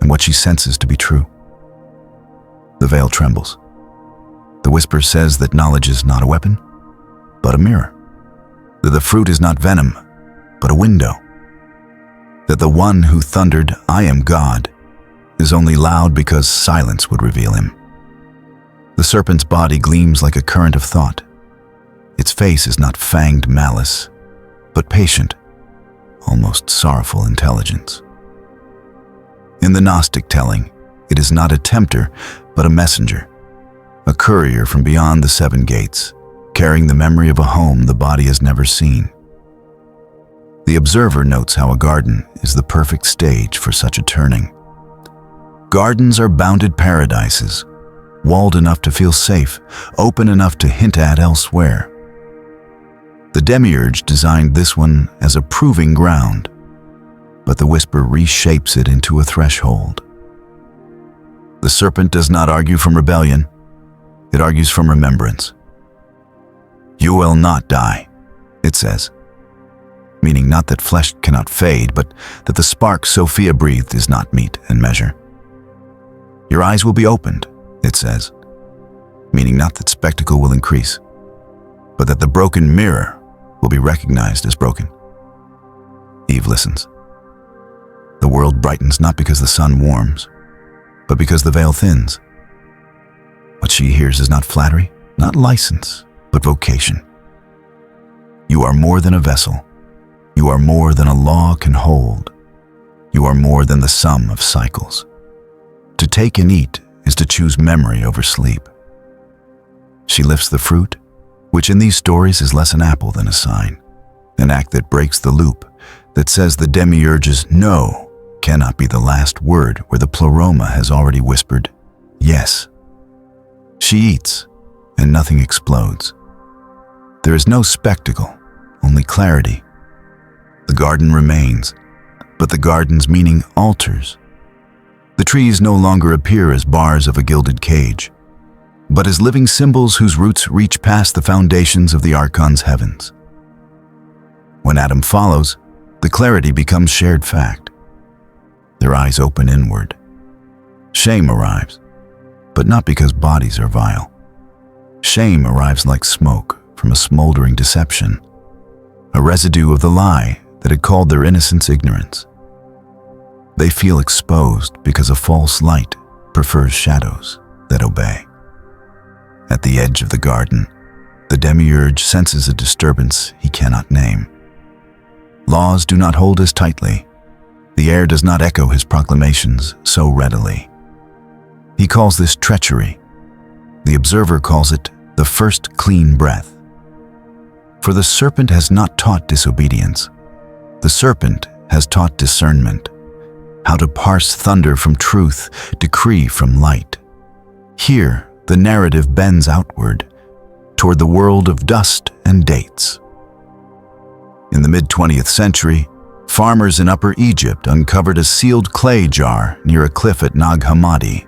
and what she senses to be true. The veil trembles. The whisper says that knowledge is not a weapon, but a mirror. That the fruit is not venom, but a window. That the one who thundered, "I am God," is only loud because silence would reveal him. The serpent's body gleams like a current of thought. Its face is not fanged malice, but patient, almost sorrowful intelligence. In the Gnostic telling, it is not a tempter, but a messenger, a courier from beyond the seven gates, carrying the memory of a home the body has never seen. The observer notes how a garden is the perfect stage for such a turning. Gardens are bounded paradises, walled enough to feel safe, open enough to hint at elsewhere. The Demiurge designed this one as a proving ground, but the whisper reshapes it into a threshold. The serpent does not argue from rebellion, it argues from remembrance. "You will not die," it says, meaning not that flesh cannot fade, but that the spark Sophia breathed is not meat and measure. "Your eyes will be opened," it says, meaning not that spectacle will increase, but that the broken mirror will be recognized as broken. Eve listens. The world brightens not because the sun warms, but because the veil thins. What she hears is not flattery, not license, but vocation. You are more than a vessel. You are more than a law can hold. You are more than the sum of cycles. To take and eat is to choose memory over sleep. She lifts the fruit, which in these stories is less an apple than a sign, an act that breaks the loop, that says the Demiurge's no cannot be the last word where the pleroma has already whispered yes. She eats, and nothing explodes. There is no spectacle, only clarity. The garden remains, but the garden's meaning alters. The trees no longer appear as bars of a gilded cage, but as living symbols whose roots reach past the foundations of the Archons' heavens. When Adam follows, the clarity becomes shared fact. Their eyes open inward. Shame arrives, but not because bodies are vile. Shame arrives like smoke from a smoldering deception, a residue of the lie that had called their innocence ignorance. They feel exposed because a false light prefers shadows that obey. At the edge of the garden, the Demiurge senses a disturbance he cannot name. Laws do not hold as tightly. The air does not echo his proclamations so readily. He calls this treachery. The observer calls it the first clean breath. For the serpent has not taught disobedience. The serpent has taught discernment, how to parse thunder from truth, decree from light. Here, the narrative bends outward, toward the world of dust and dates. In the mid-20th century, farmers in Upper Egypt uncovered a sealed clay jar near a cliff at Nag Hammadi.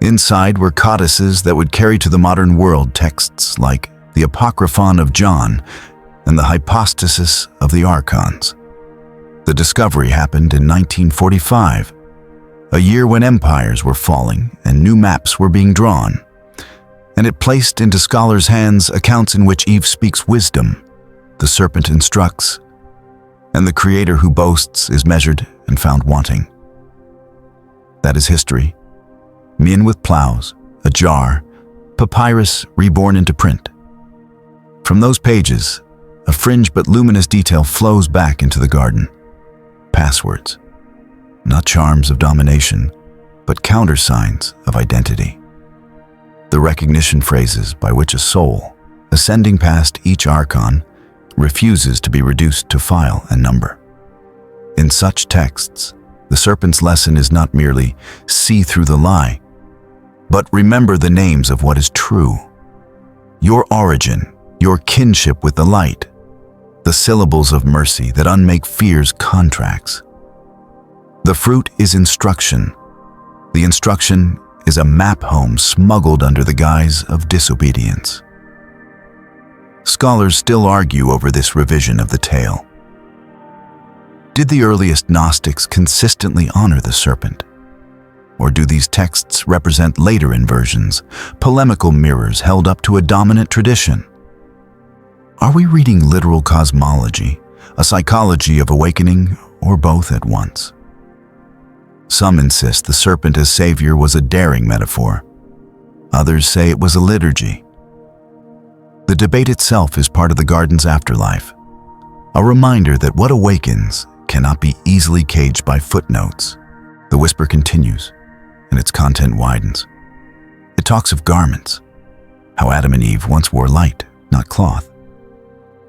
Inside were codices that would carry to the modern world texts like the Apocryphon of John and the Hypostasis of the Archons. The discovery happened in 1945, a year when empires were falling and new maps were being drawn, and it placed into scholars' hands accounts in which Eve speaks wisdom, the serpent instructs, and the creator who boasts is measured and found wanting. That is history. Men with plows, a jar, papyrus reborn into print. From those pages, a fringe but luminous detail flows back into the garden. Passwords, not charms of domination, but countersigns of identity. The recognition phrases by which a soul, ascending past each archon, refuses to be reduced to file and number. In such texts, the serpent's lesson is not merely see through the lie, but remember the names of what is true. Your origin, your kinship with the light, the syllables of mercy that unmake fear's contracts. The fruit is instruction. The instruction is a map home smuggled under the guise of disobedience. Scholars still argue over this revision of the tale. Did the earliest Gnostics consistently honor the serpent? Or do these texts represent later inversions, polemical mirrors held up to a dominant tradition? Are we reading literal cosmology, a psychology of awakening, or both at once? Some insist the serpent as savior was a daring metaphor. Others say it was a liturgy. The debate itself is part of the garden's afterlife, a reminder that what awakens cannot be easily caged by footnotes. The whisper continues, and its content widens. It talks of garments, how Adam and Eve once wore light, not cloth,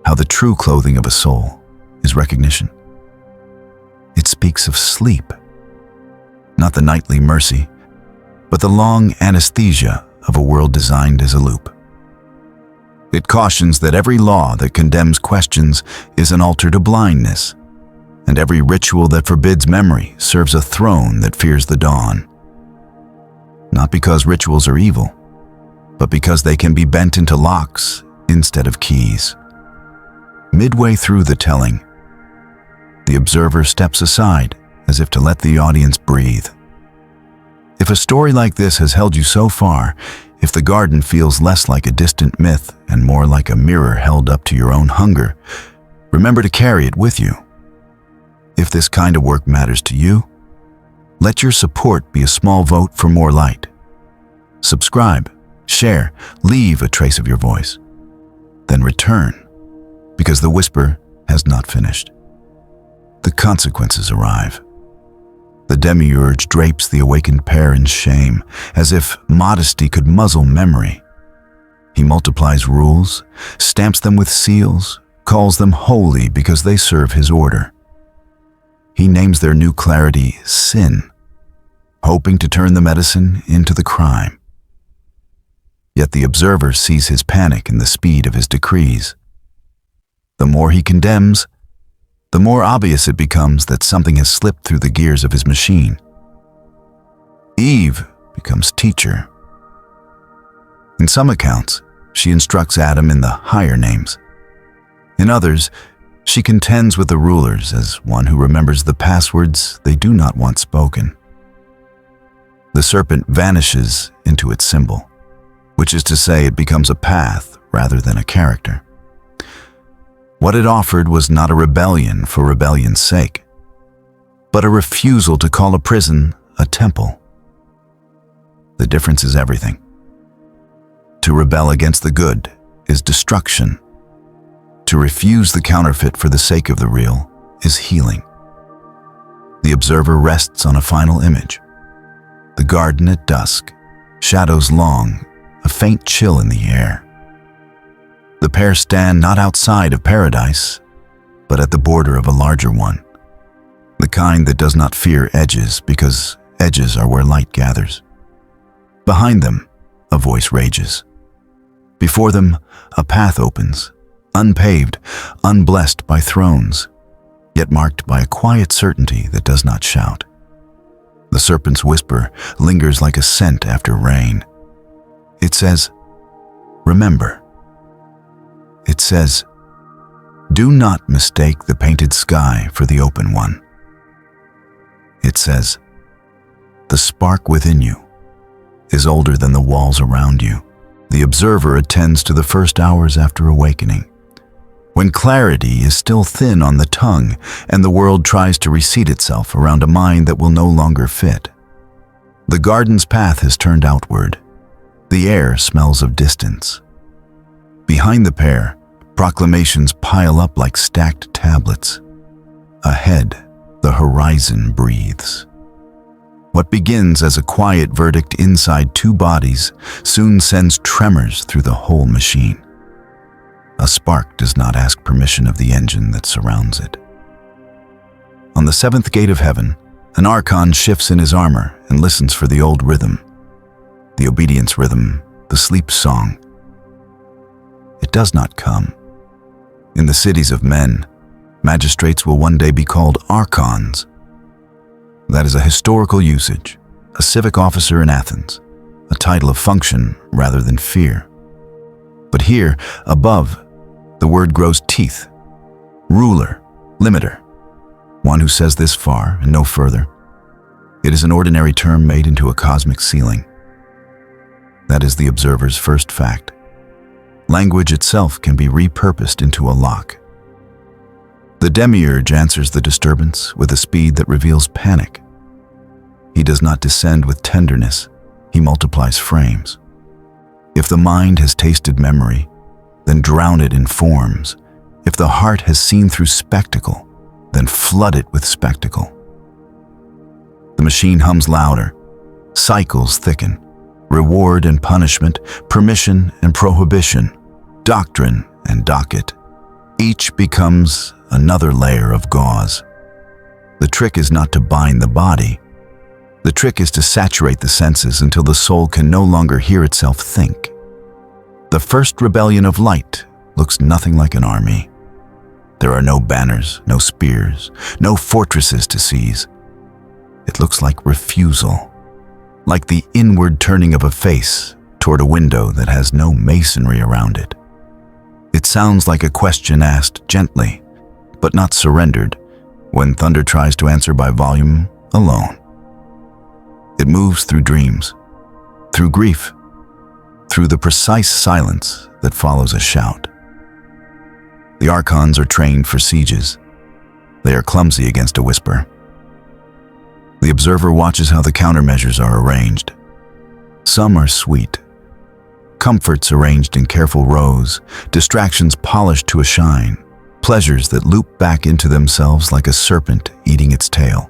how the true clothing of a soul is recognition. It speaks of sleep, not the nightly mercy, but the long anesthesia of a world designed as a loop. It cautions that every law that condemns questions is an altar to blindness, and every ritual that forbids memory serves a throne that fears the dawn. Not because rituals are evil, but because they can be bent into locks instead of keys. Midway through the telling, the observer steps aside as if to let the audience breathe. If a story like this has held you so far, if the garden feels less like a distant myth and more like a mirror held up to your own hunger, remember to carry it with you. If this kind of work matters to you, let your support be a small vote for more light. Subscribe, share, leave a trace of your voice. Then return, because the whisper has not finished. The consequences arrive. The Demiurge drapes the awakened pair in shame, as if modesty could muzzle memory. He multiplies rules, stamps them with seals, calls them holy because they serve his order. He names their new clarity sin, hoping to turn the medicine into the crime. Yet the observer sees his panic in the speed of his decrees. The more he condemns, the more obvious it becomes that something has slipped through the gears of his machine. Eve becomes teacher. In some accounts, she instructs Adam in the higher names. In others, she contends with the rulers as one who remembers the passwords they do not want spoken. The serpent vanishes into its symbol, which is to say it becomes a path rather than a character. What it offered was not a rebellion for rebellion's sake, but a refusal to call a prison a temple. The difference is everything. To rebel against the good is destruction. To refuse the counterfeit for the sake of the real is healing. The observer rests on a final image. The garden at dusk, shadows long, a faint chill in the air. The pair stand not outside of paradise, but at the border of a larger one. The kind that does not fear edges, because edges are where light gathers. Behind them, a voice rages. Before them, a path opens, unpaved, unblessed by thrones, yet marked by a quiet certainty that does not shout. The serpent's whisper lingers like a scent after rain. It says, "Remember." It says, "Do not mistake the painted sky for the open one." It says, "The spark within you is older than the walls around you." The observer attends to the first hours after awakening, when clarity is still thin on the tongue and the world tries to reseat itself around a mind that will no longer fit. The garden's path has turned outward. The air smells of distance. Behind the pair, proclamations pile up like stacked tablets. Ahead, the horizon breathes. What begins as a quiet verdict inside two bodies soon sends tremors through the whole machine. A spark does not ask permission of the engine that surrounds it. On the seventh gate of heaven, an Archon shifts in his armor and listens for the old rhythm. The obedience rhythm, the sleep song. It does not come. In the cities of men, magistrates will one day be called Archons. That is a historical usage, a civic officer in Athens, a title of function rather than fear. But here, above, the word grows teeth. Ruler, limiter, one who says this far and no further. It is an ordinary term made into a cosmic ceiling. That is the observer's first fact. Language itself can be repurposed into a lock. The Demiurge answers the disturbance with a speed that reveals panic. He does not descend with tenderness, he multiplies frames. If the mind has tasted memory, then drown it in forms. If the heart has seen through spectacle, then flood it with spectacle. The machine hums louder, cycles thicken, reward and punishment, permission and prohibition, doctrine and docket. Each becomes another layer of gauze. The trick is not to bind the body. The trick is to saturate the senses until the soul can no longer hear itself think. The first rebellion of light looks nothing like an army. There are no banners, no spears, no fortresses to seize. It looks like refusal, like the inward turning of a face toward a window that has no masonry around it. It sounds like a question asked gently, but not surrendered, when thunder tries to answer by volume alone. It moves through dreams, through grief, through the precise silence that follows a shout. The Archons are trained for sieges. They are clumsy against a whisper. The observer watches how the countermeasures are arranged. Some are sweet, comforts arranged in careful rows, distractions polished to a shine, pleasures that loop back into themselves like a serpent eating its tail.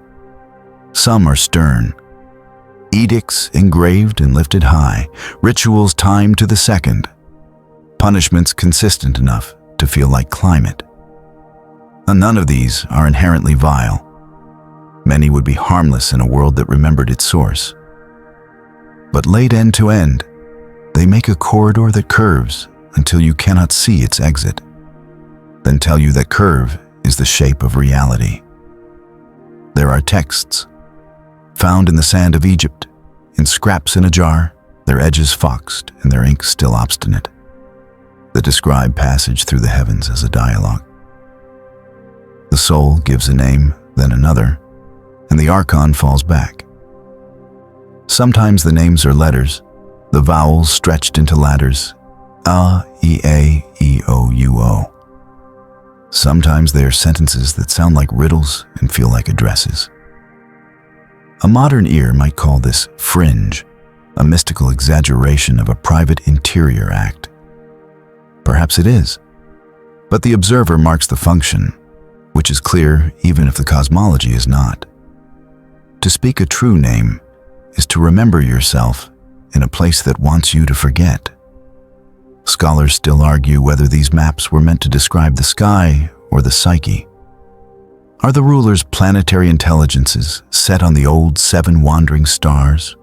Some are stern, edicts engraved and lifted high, rituals timed to the second, punishments consistent enough to feel like climate. And none of these are inherently vile. Many would be harmless in a world that remembered its source. But laid end to end, they make a corridor that curves until you cannot see its exit, then tell you that curve is the shape of reality. There are texts, found in the sand of Egypt, in scraps in a jar, their edges foxed and their ink still obstinate, that describe passage through the heavens as a dialogue. The soul gives a name, then another, and the Archon falls back. Sometimes the names are letters, the vowels stretched into ladders, A, E, A, E, O, U, O. Sometimes they are sentences that sound like riddles and feel like addresses. A modern ear might call this fringe, a mystical exaggeration of a private interior act. Perhaps it is, but the observer marks the function, which is clear even if the cosmology is not. To speak a true name is to remember yourself in a place that wants you to forget. Scholars still argue whether these maps were meant to describe the sky or the psyche. Are the rulers planetary intelligences set on the old 7 wandering stars?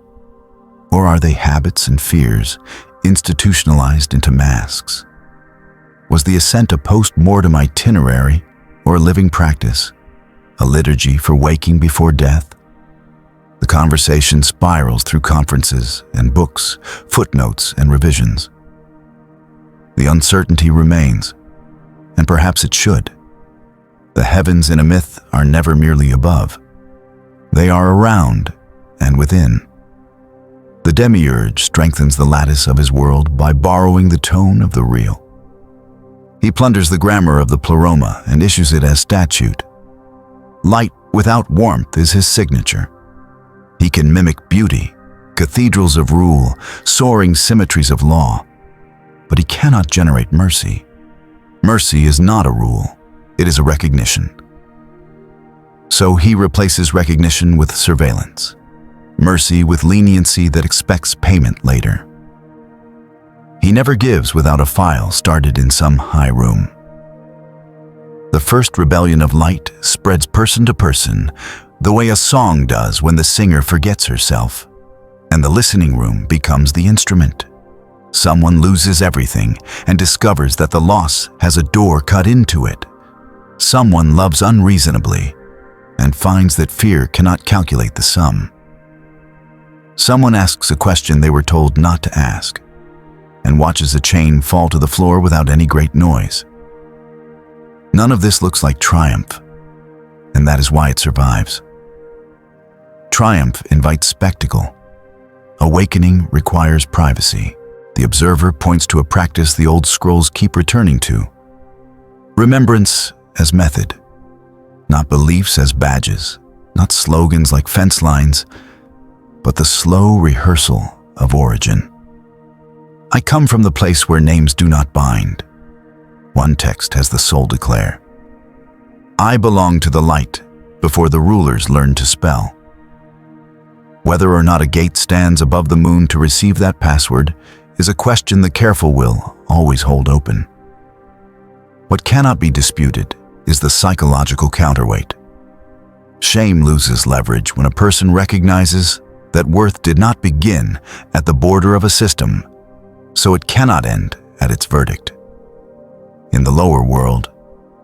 Or are they habits and fears institutionalized into masks? Was the ascent a post-mortem itinerary or a living practice, a liturgy for waking before death? The conversation spirals through conferences and books, footnotes and revisions. The uncertainty remains, and perhaps it should. The heavens in a myth are never merely above. They are around and within. The Demiurge strengthens the lattice of his world by borrowing the tone of the real. He plunders the grammar of the pleroma and issues it as statute. Light without warmth is his signature. He can mimic beauty, cathedrals of rule, soaring symmetries of law, but he cannot generate mercy. Mercy is not a rule, it is a recognition. So he replaces recognition with surveillance, mercy with leniency that expects payment later. He never gives without a file started in some high room. The first rebellion of light spreads person to person, the way a song does when the singer forgets herself, and the listening room becomes the instrument. Someone loses everything and discovers that the loss has a door cut into it. Someone loves unreasonably and finds that fear cannot calculate the sum. Someone asks a question they were told not to ask and watches a chain fall to the floor without any great noise. None of this looks like triumph, and that is why it survives. Triumph invites spectacle. Awakening requires privacy. The observer points to a practice the old scrolls keep returning to. Remembrance as method, not beliefs as badges, not slogans like fence lines, but the slow rehearsal of origin. I come from the place where names do not bind. One text has the soul declare, I belong to the light before the rulers learned to spell. Whether or not a gate stands above the moon to receive that password is a question the careful will always hold open. What cannot be disputed is the psychological counterweight. Shame loses leverage when a person recognizes that worth did not begin at the border of a system, so it cannot end at its verdict. In the lower world,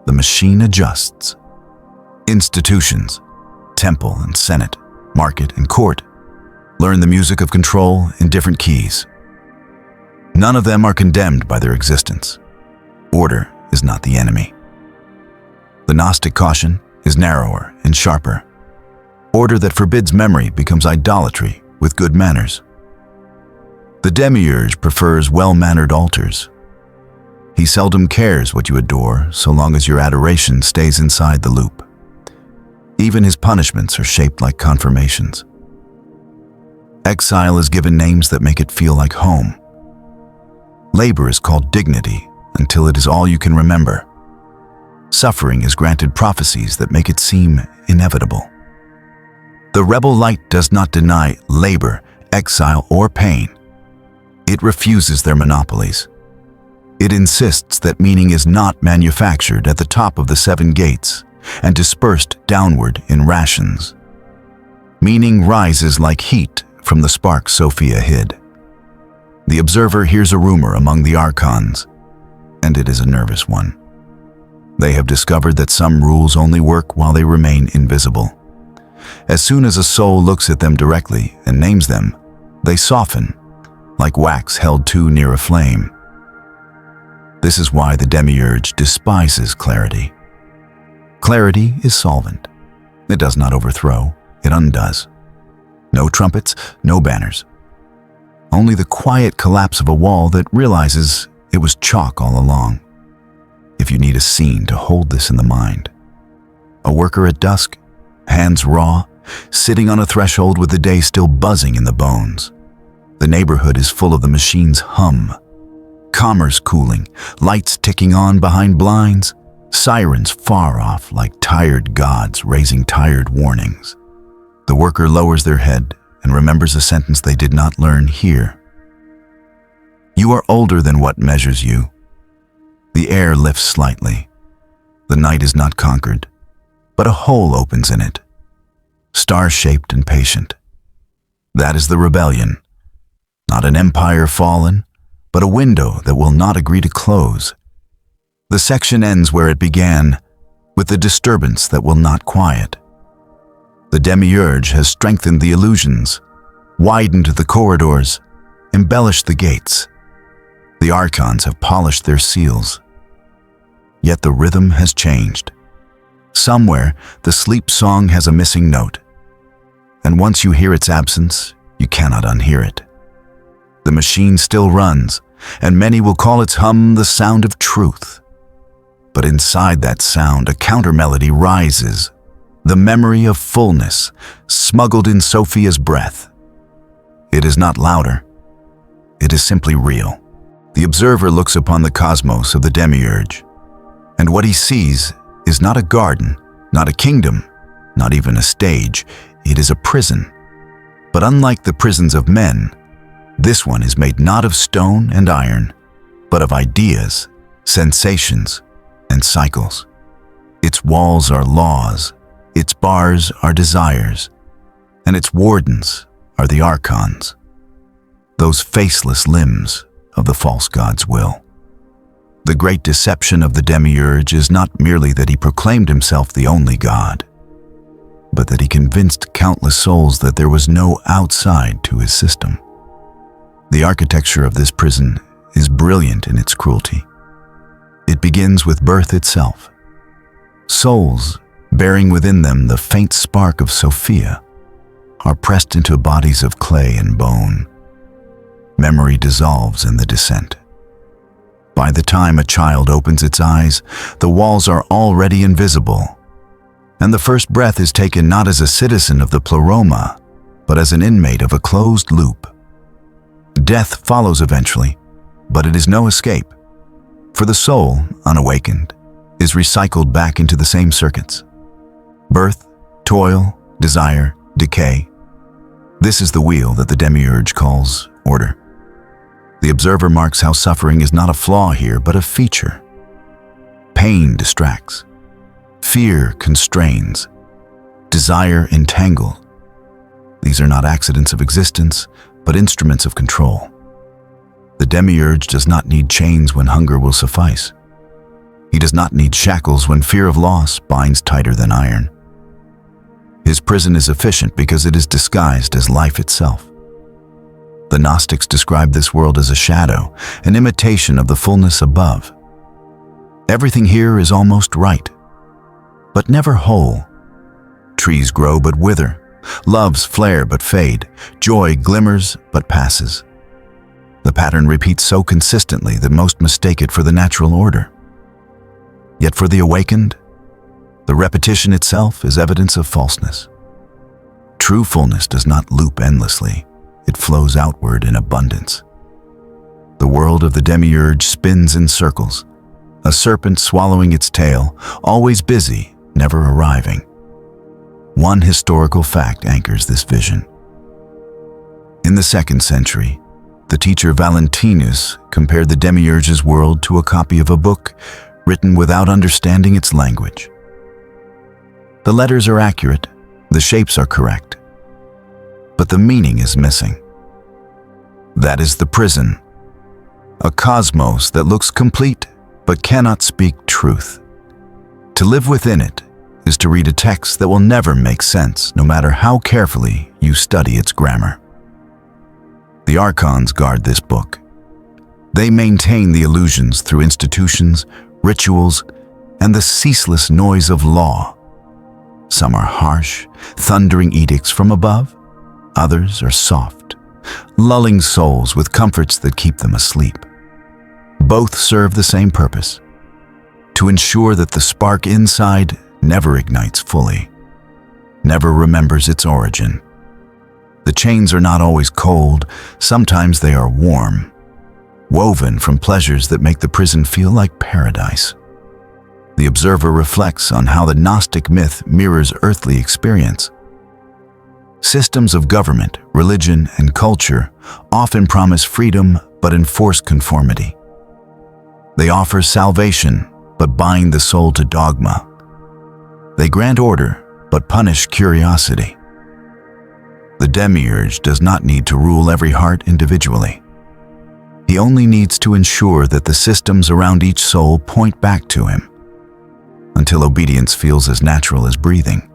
the machine adjusts. Institutions, temple and senate, market and court, learn the music of control in different keys. None of them are condemned by their existence. Order is not the enemy. The Gnostic caution is narrower and sharper. Order that forbids memory becomes idolatry with good manners. The Demiurge prefers well-mannered altars. He seldom cares what you adore so long as your adoration stays inside the loop. Even his punishments are shaped like confirmations. Exile is given names that make it feel like home. Labor is called dignity until it is all you can remember. Suffering is granted prophecies that make it seem inevitable. The rebel light does not deny labor, exile, or pain. It refuses their monopolies. It insists that meaning is not manufactured at the top of the 7 gates and dispersed downward in rations. Meaning rises like heat from the spark Sophia hid. The observer hears a rumor among the Archons, and it is a nervous one. They have discovered that some rules only work while they remain invisible. As soon as a soul looks at them directly and names them, they soften, like wax held too near a flame. This is why the Demiurge despises clarity. Clarity is solvent. It does not overthrow, it undoes. No trumpets, no banners. Only the quiet collapse of a wall that realizes it was chalk all along. If you need a scene to hold this in the mind. A worker at dusk, hands raw, sitting on a threshold with the day still buzzing in the bones. The neighborhood is full of the machine's hum. Commerce cooling, lights ticking on behind blinds, sirens far off like tired gods raising tired warnings. The worker lowers their head and remembers a sentence they did not learn here. You are older than what measures you. The air lifts slightly. The night is not conquered, but a hole opens in it, star-shaped and patient. That is the rebellion. Not an empire fallen, but a window that will not agree to close. The section ends where it began, with the disturbance that will not quiet. The Demiurge has strengthened the illusions, widened the corridors, embellished the gates. The Archons have polished their seals. Yet the rhythm has changed. Somewhere, the sleep song has a missing note. And once you hear its absence, you cannot unhear it. The machine still runs, and many will call its hum the sound of truth. But inside that sound, a counter-melody rises, the memory of fullness, smuggled in Sophia's breath. It is not louder. It is simply real. The observer looks upon the cosmos of the Demiurge, and what he sees is not a garden, not a kingdom, not even a stage. It is a prison. But unlike the prisons of men, this one is made not of stone and iron, but of ideas, sensations, and cycles. Its walls are laws, its bars are desires, and its wardens are the Archons, those faceless limbs of the false god's will. The great deception of the Demiurge is not merely that he proclaimed himself the only god, but that he convinced countless souls that there was no outside to his system. The architecture of this prison is brilliant in its cruelty. It begins with birth itself. Souls, bearing within them the faint spark of Sophia, are pressed into bodies of clay and bone. Memory dissolves in the descent. By the time a child opens its eyes, the walls are already invisible, and the first breath is taken not as a citizen of the pleroma, but as an inmate of a closed loop. Death follows eventually, but it is no escape, for the soul, unawakened, is recycled back into the same circuits. Birth, toil, desire, decay. This is the wheel that the Demiurge calls order. The observer marks how suffering is not a flaw here, but a feature. Pain distracts. Fear constrains. Desire entangles. These are not accidents of existence, but instruments of control. The Demiurge does not need chains when hunger will suffice. He does not need shackles when fear of loss binds tighter than iron. His prison is efficient because it is disguised as life itself. The Gnostics describe this world as a shadow, an imitation of the fullness above. Everything here is almost right, but never whole. Trees grow but wither, Loves flare but fade. Joy glimmers but passes. The pattern repeats so consistently that most mistake it for the natural order. Yet for the awakened, the repetition itself is evidence of falseness. True fullness does not loop endlessly. It flows outward in abundance. The world of the Demiurge spins in circles, a serpent swallowing its tail, always busy, never arriving. One historical fact anchors this vision. In the 2nd century, the teacher Valentinus compared the Demiurge's world to a copy of a book written without understanding its language. The letters are accurate, the shapes are correct, but the meaning is missing. That is the prison, a cosmos that looks complete but cannot speak truth. To live within it is to read a text that will never make sense, no matter how carefully you study its grammar. The Archons guard this book. They maintain the illusions through institutions, rituals, and the ceaseless noise of law. Some are harsh, thundering edicts from above. Others are soft, lulling souls with comforts that keep them asleep. Both serve the same purpose: to ensure that the spark inside never ignites fully, never remembers its origin. The chains are not always cold, sometimes they are warm, woven from pleasures that make the prison feel like paradise. The observer reflects on how the Gnostic myth mirrors earthly experience. Systems of government, religion, and culture often promise freedom but enforce conformity. They offer salvation but bind the soul to dogma. They grant order but punish curiosity. The Demiurge does not need to rule every heart individually. He only needs to ensure that the systems around each soul point back to him, until obedience feels as natural as breathing.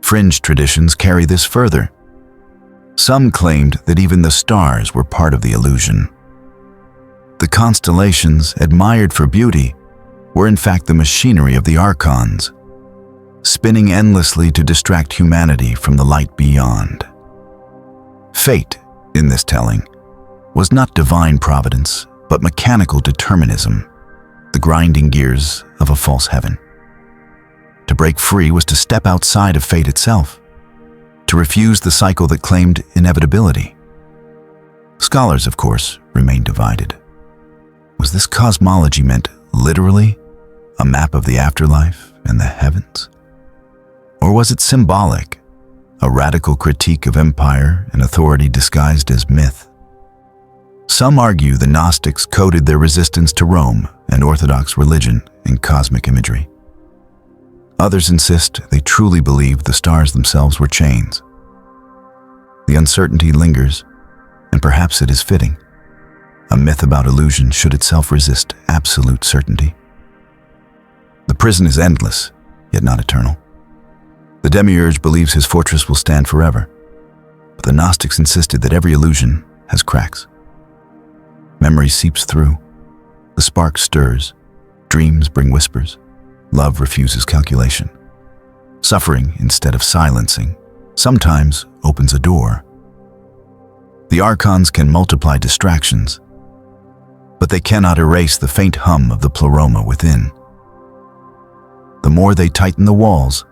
Fringe traditions carry this further. Some claimed that even the stars were part of the illusion. The constellations, admired for beauty, were in fact the machinery of the Archons, spinning endlessly to distract humanity from the light beyond. Fate, in this telling, was not divine providence, but mechanical determinism, the grinding gears of a false heaven. To break free was to step outside of fate itself, to refuse the cycle that claimed inevitability. Scholars, of course, remain divided. Was this cosmology meant literally a map of the afterlife and the heavens? Or was it symbolic, a radical critique of empire and authority disguised as myth? Some argue the Gnostics coded their resistance to Rome and Orthodox religion in cosmic imagery. Others insist they truly believed the stars themselves were chains. The uncertainty lingers, and perhaps it is fitting. A myth about illusion should itself resist absolute certainty. The prison is endless, yet not eternal. The Demiurge believes his fortress will stand forever, but the Gnostics insisted that every illusion has cracks. Memory seeps through, the spark stirs, dreams bring whispers, love refuses calculation. Suffering, instead of silencing, sometimes opens a door. The Archons can multiply distractions, but they cannot erase the faint hum of the pleroma within. The more they tighten the walls,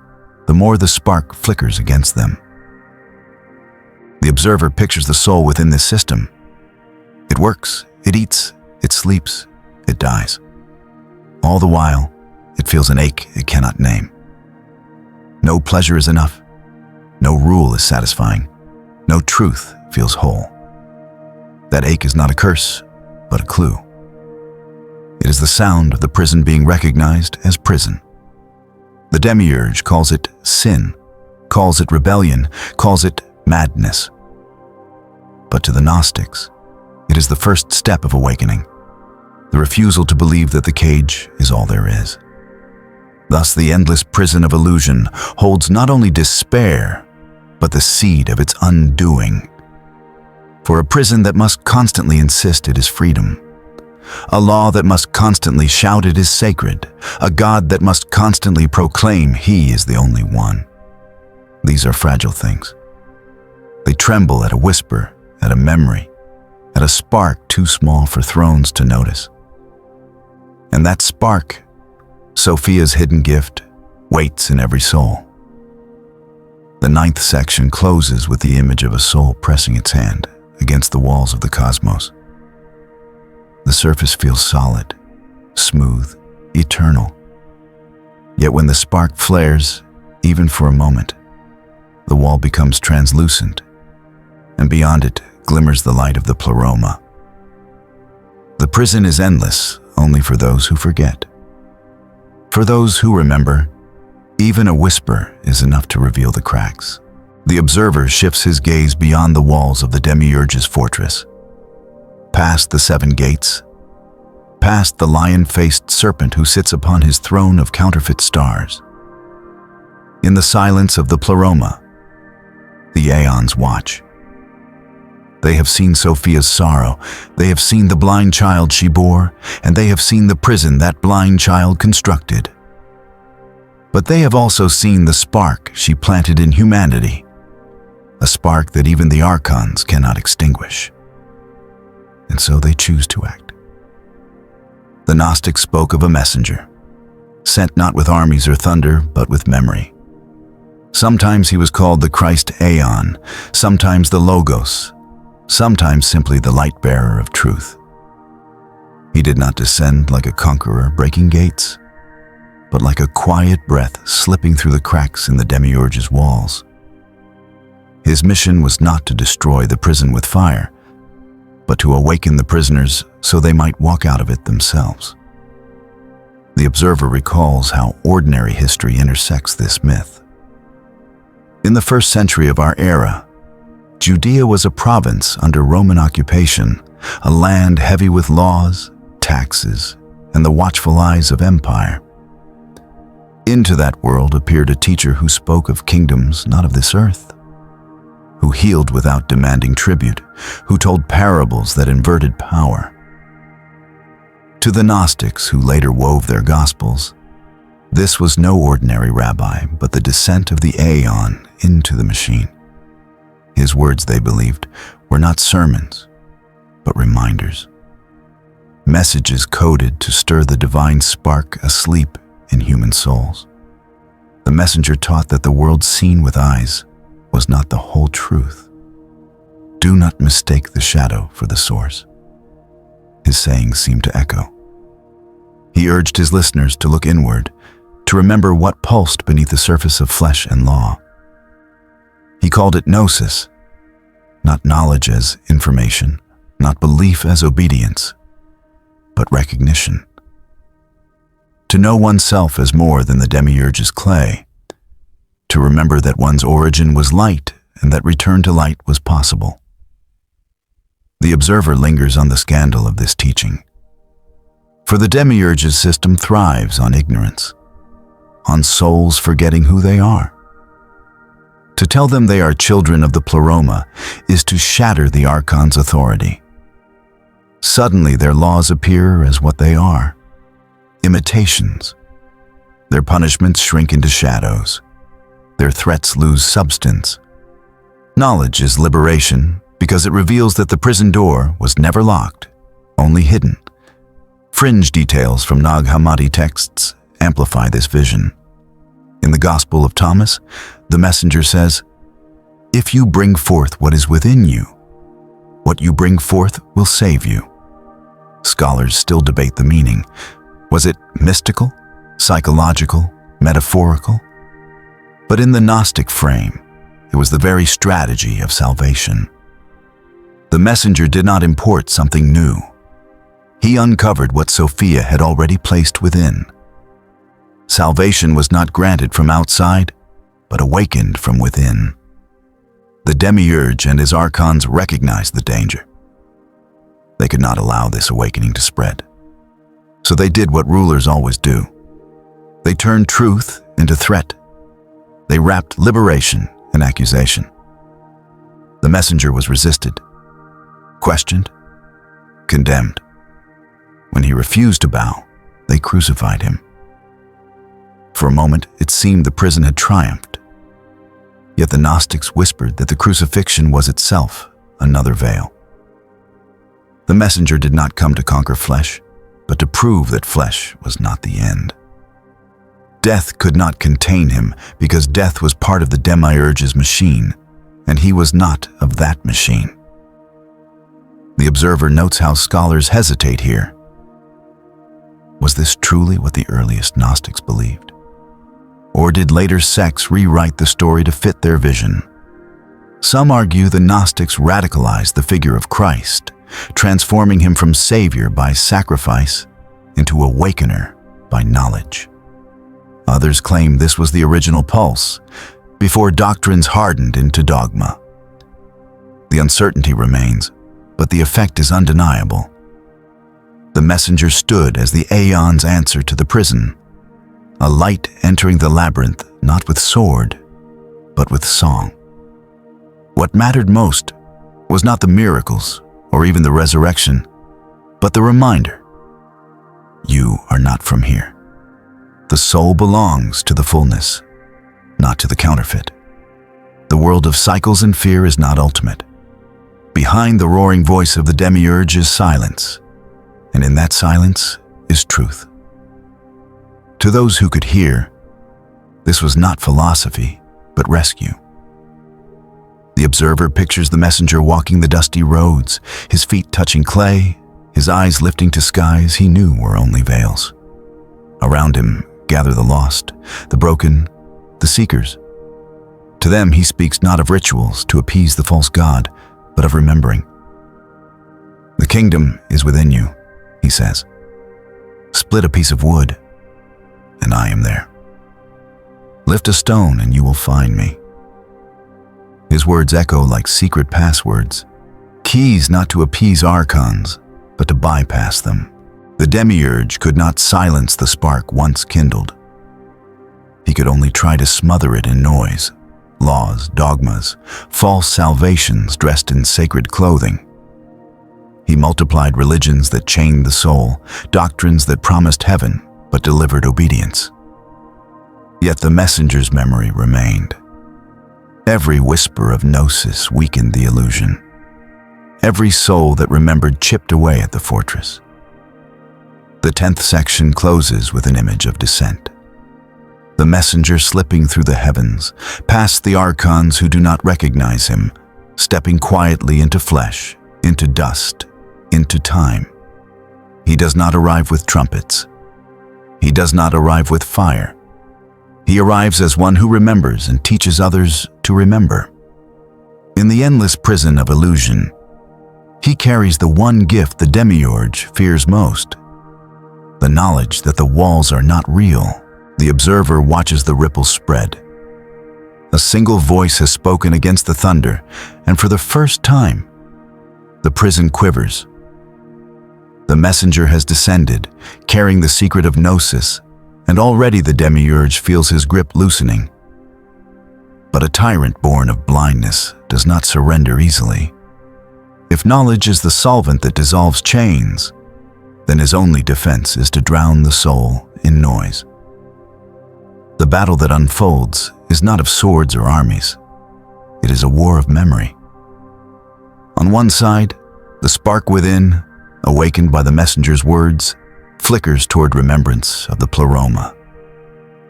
the more the spark flickers against them. The observer pictures the soul within this system. It works, it eats, it sleeps, it dies. All the while, it feels an ache it cannot name. No pleasure is enough. No rule is satisfying. No truth feels whole. That ache is not a curse, but a clue. It is the sound of the prison being recognized as prison. The Demiurge calls it sin, calls it rebellion, calls it madness. But to the Gnostics, it is the first step of awakening, the refusal to believe that the cage is all there is. Thus, the endless prison of illusion holds not only despair, but the seed of its undoing. For a prison that must constantly insist it is freedom, a law that must constantly shout it is sacred, a God that must constantly proclaim he is the only one. These are fragile things. They tremble at a whisper, at a memory, at a spark too small for thrones to notice. And that spark, Sophia's hidden gift, waits in every soul. The 9th section closes with the image of a soul pressing its hand against the walls of the cosmos. The surface feels solid, smooth, eternal. Yet when the spark flares, even for a moment, the wall becomes translucent, and beyond it glimmers the light of the pleroma. The prison is endless only for those who forget. For those who remember, even a whisper is enough to reveal the cracks. The observer shifts his gaze beyond the walls of the Demiurge's fortress, past the 7 gates, past the lion-faced serpent who sits upon his throne of counterfeit stars. In the silence of the pleroma, the Aeons watch. They have seen Sophia's sorrow, they have seen the blind child she bore, and they have seen the prison that blind child constructed. But they have also seen the spark she planted in humanity, a spark that even the Archons cannot extinguish. And so they choose to act. The Gnostics spoke of a messenger, sent not with armies or thunder, but with memory. Sometimes he was called the Christ Aeon, sometimes the Logos, sometimes simply the light-bearer of truth. He did not descend like a conqueror breaking gates, but like a quiet breath slipping through the cracks in the Demiurge's walls. His mission was not to destroy the prison with fire, but to awaken the prisoners so they might walk out of it themselves. The observer recalls how ordinary history intersects this myth. In the 1st century of our era, Judea was a province under Roman occupation, a land heavy with laws, taxes, and the watchful eyes of empire. Into that world appeared a teacher who spoke of kingdoms not of this earth, who healed without demanding tribute, who told parables that inverted power. To the Gnostics, who later wove their gospels, this was no ordinary rabbi, but the descent of the Aeon into the machine. His words, they believed, were not sermons, but reminders. Messages coded to stir the divine spark asleep in human souls. The messenger taught that the world seen with eyes was not the whole truth. Do not mistake the shadow for the source. His sayings seemed to echo. He urged his listeners to look inward, to remember what pulsed beneath the surface of flesh and law. He called it gnosis, not knowledge as information, not belief as obedience, but recognition. To know oneself as more than the Demiurge's clay, to remember that one's origin was light and that return to light was possible. The observer lingers on the scandal of this teaching. For the Demiurge's system thrives on ignorance, on souls forgetting who they are. To tell them they are children of the pleroma is to shatter the Archon's authority. Suddenly their laws appear as what they are, imitations. Their punishments shrink into shadows. Their threats lose substance. Knowledge is liberation because it reveals that the prison door was never locked, only hidden. Fringe details from Nag Hammadi texts amplify this vision. In the Gospel of Thomas, the messenger says, "If you bring forth what is within you, what you bring forth will save you." Scholars still debate the meaning. Was it mystical, psychological, metaphorical? But in the Gnostic frame, it was the very strategy of salvation. The messenger did not import something new. He uncovered what Sophia had already placed within. Salvation was not granted from outside, but awakened from within. The Demiurge and his Archons recognized the danger. They could not allow this awakening to spread. So they did what rulers always do. They turned truth into threat. They wrapped liberation in accusation. The messenger was resisted, questioned, condemned. When he refused to bow, they crucified him. For a moment, it seemed the prison had triumphed. Yet the Gnostics whispered that the crucifixion was itself another veil. The messenger did not come to conquer flesh, but to prove that flesh was not the end. Death could not contain him because death was part of the Demiurge's machine, and he was not of that machine. The observer notes how scholars hesitate here. Was this truly what the earliest Gnostics believed? Or did later sects rewrite the story to fit their vision? Some argue the Gnostics radicalized the figure of Christ, transforming him from savior by sacrifice into awakener by knowledge. Others claim this was the original pulse, before doctrines hardened into dogma. The uncertainty remains, but the effect is undeniable. The messenger stood as the aeon's answer to the prison, a light entering the labyrinth not with sword, but with song. What mattered most was not the miracles or even the resurrection, but the reminder: you are not from here. The soul belongs to the fullness, not to the counterfeit. The world of cycles and fear is not ultimate. Behind the roaring voice of the Demiurge is silence, and in that silence is truth. To those who could hear, this was not philosophy, but rescue. The observer pictures the messenger walking the dusty roads, his feet touching clay, his eyes lifting to skies he knew were only veils. Around him gather the lost, the broken, the seekers. To them he speaks not of rituals to appease the false god, but of remembering. The kingdom is within you, he says. Split a piece of wood, and I am there. Lift a stone and you will find me. His words echo like secret passwords, keys not to appease Archons, but to bypass them. The Demiurge could not silence the spark once kindled. He could only try to smother it in noise, laws, dogmas, false salvations dressed in sacred clothing. He multiplied religions that chained the soul, doctrines that promised heaven but delivered obedience. Yet the messenger's memory remained. Every whisper of gnosis weakened the illusion. Every soul that remembered chipped away at the fortress. The 10th section closes with an image of descent. The messenger slipping through the heavens, past the Archons who do not recognize him, stepping quietly into flesh, into dust, into time. He does not arrive with trumpets. He does not arrive with fire. He arrives as one who remembers and teaches others to remember. In the endless prison of illusion, he carries the one gift the Demiurge fears most: the knowledge that the walls are not real. The observer watches the ripples spread. A single voice has spoken against the thunder, and for the first time, the prison quivers. The messenger has descended, carrying the secret of gnosis, and already the Demiurge feels his grip loosening. But a tyrant born of blindness does not surrender easily. If knowledge is the solvent that dissolves chains, then his only defense is to drown the soul in noise. The battle that unfolds is not of swords or armies. It is a war of memory. On one side, the spark within, awakened by the messenger's words, flickers toward remembrance of the pleroma.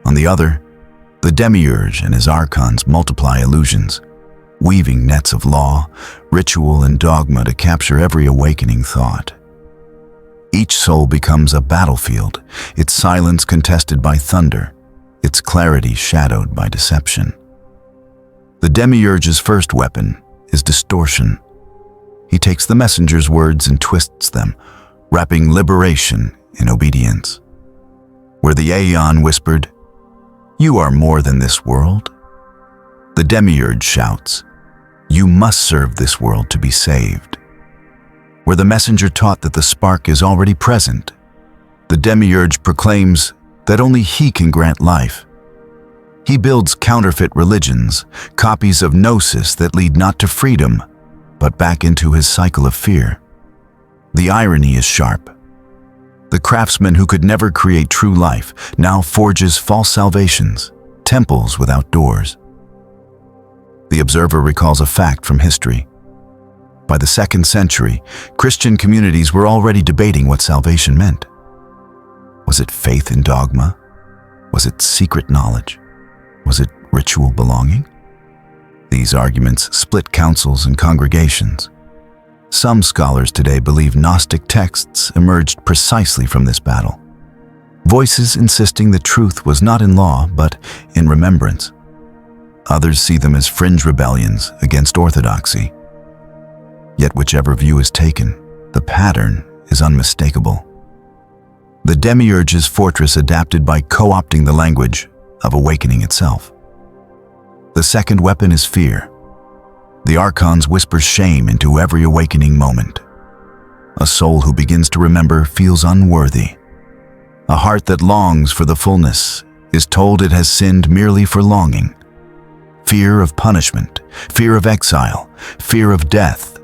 On the other, the Demiurge and his Archons multiply illusions, weaving nets of law, ritual, and dogma to capture every awakening thought. Each soul becomes a battlefield, its silence contested by thunder, its clarity shadowed by deception. The Demiurge's first weapon is distortion. He takes the messenger's words and twists them, wrapping liberation in obedience. Where the Aeon whispered, "You are more than this world," the Demiurge shouts, "You must serve this world to be saved." Where the messenger taught that the spark is already present, the Demiurge proclaims that only he can grant life. He builds counterfeit religions, copies of gnosis that lead not to freedom, but back into his cycle of fear. The irony is sharp. The craftsman who could never create true life now forges false salvations, temples without doors. The observer recalls a fact from history. By the 2nd century, Christian communities were already debating what salvation meant. Was it faith in dogma? Was it secret knowledge? Was it ritual belonging? These arguments split councils and congregations. Some scholars today believe Gnostic texts emerged precisely from this battle. Voices insisting the truth was not in law, but in remembrance. Others see them as fringe rebellions against orthodoxy. Yet whichever view is taken, the pattern is unmistakable. The Demiurge's fortress adapted by co-opting the language of awakening itself. The second weapon is fear. The Archons whisper shame into every awakening moment. A soul who begins to remember feels unworthy. A heart that longs for the fullness is told it has sinned merely for longing. Fear of punishment, fear of exile, fear of death.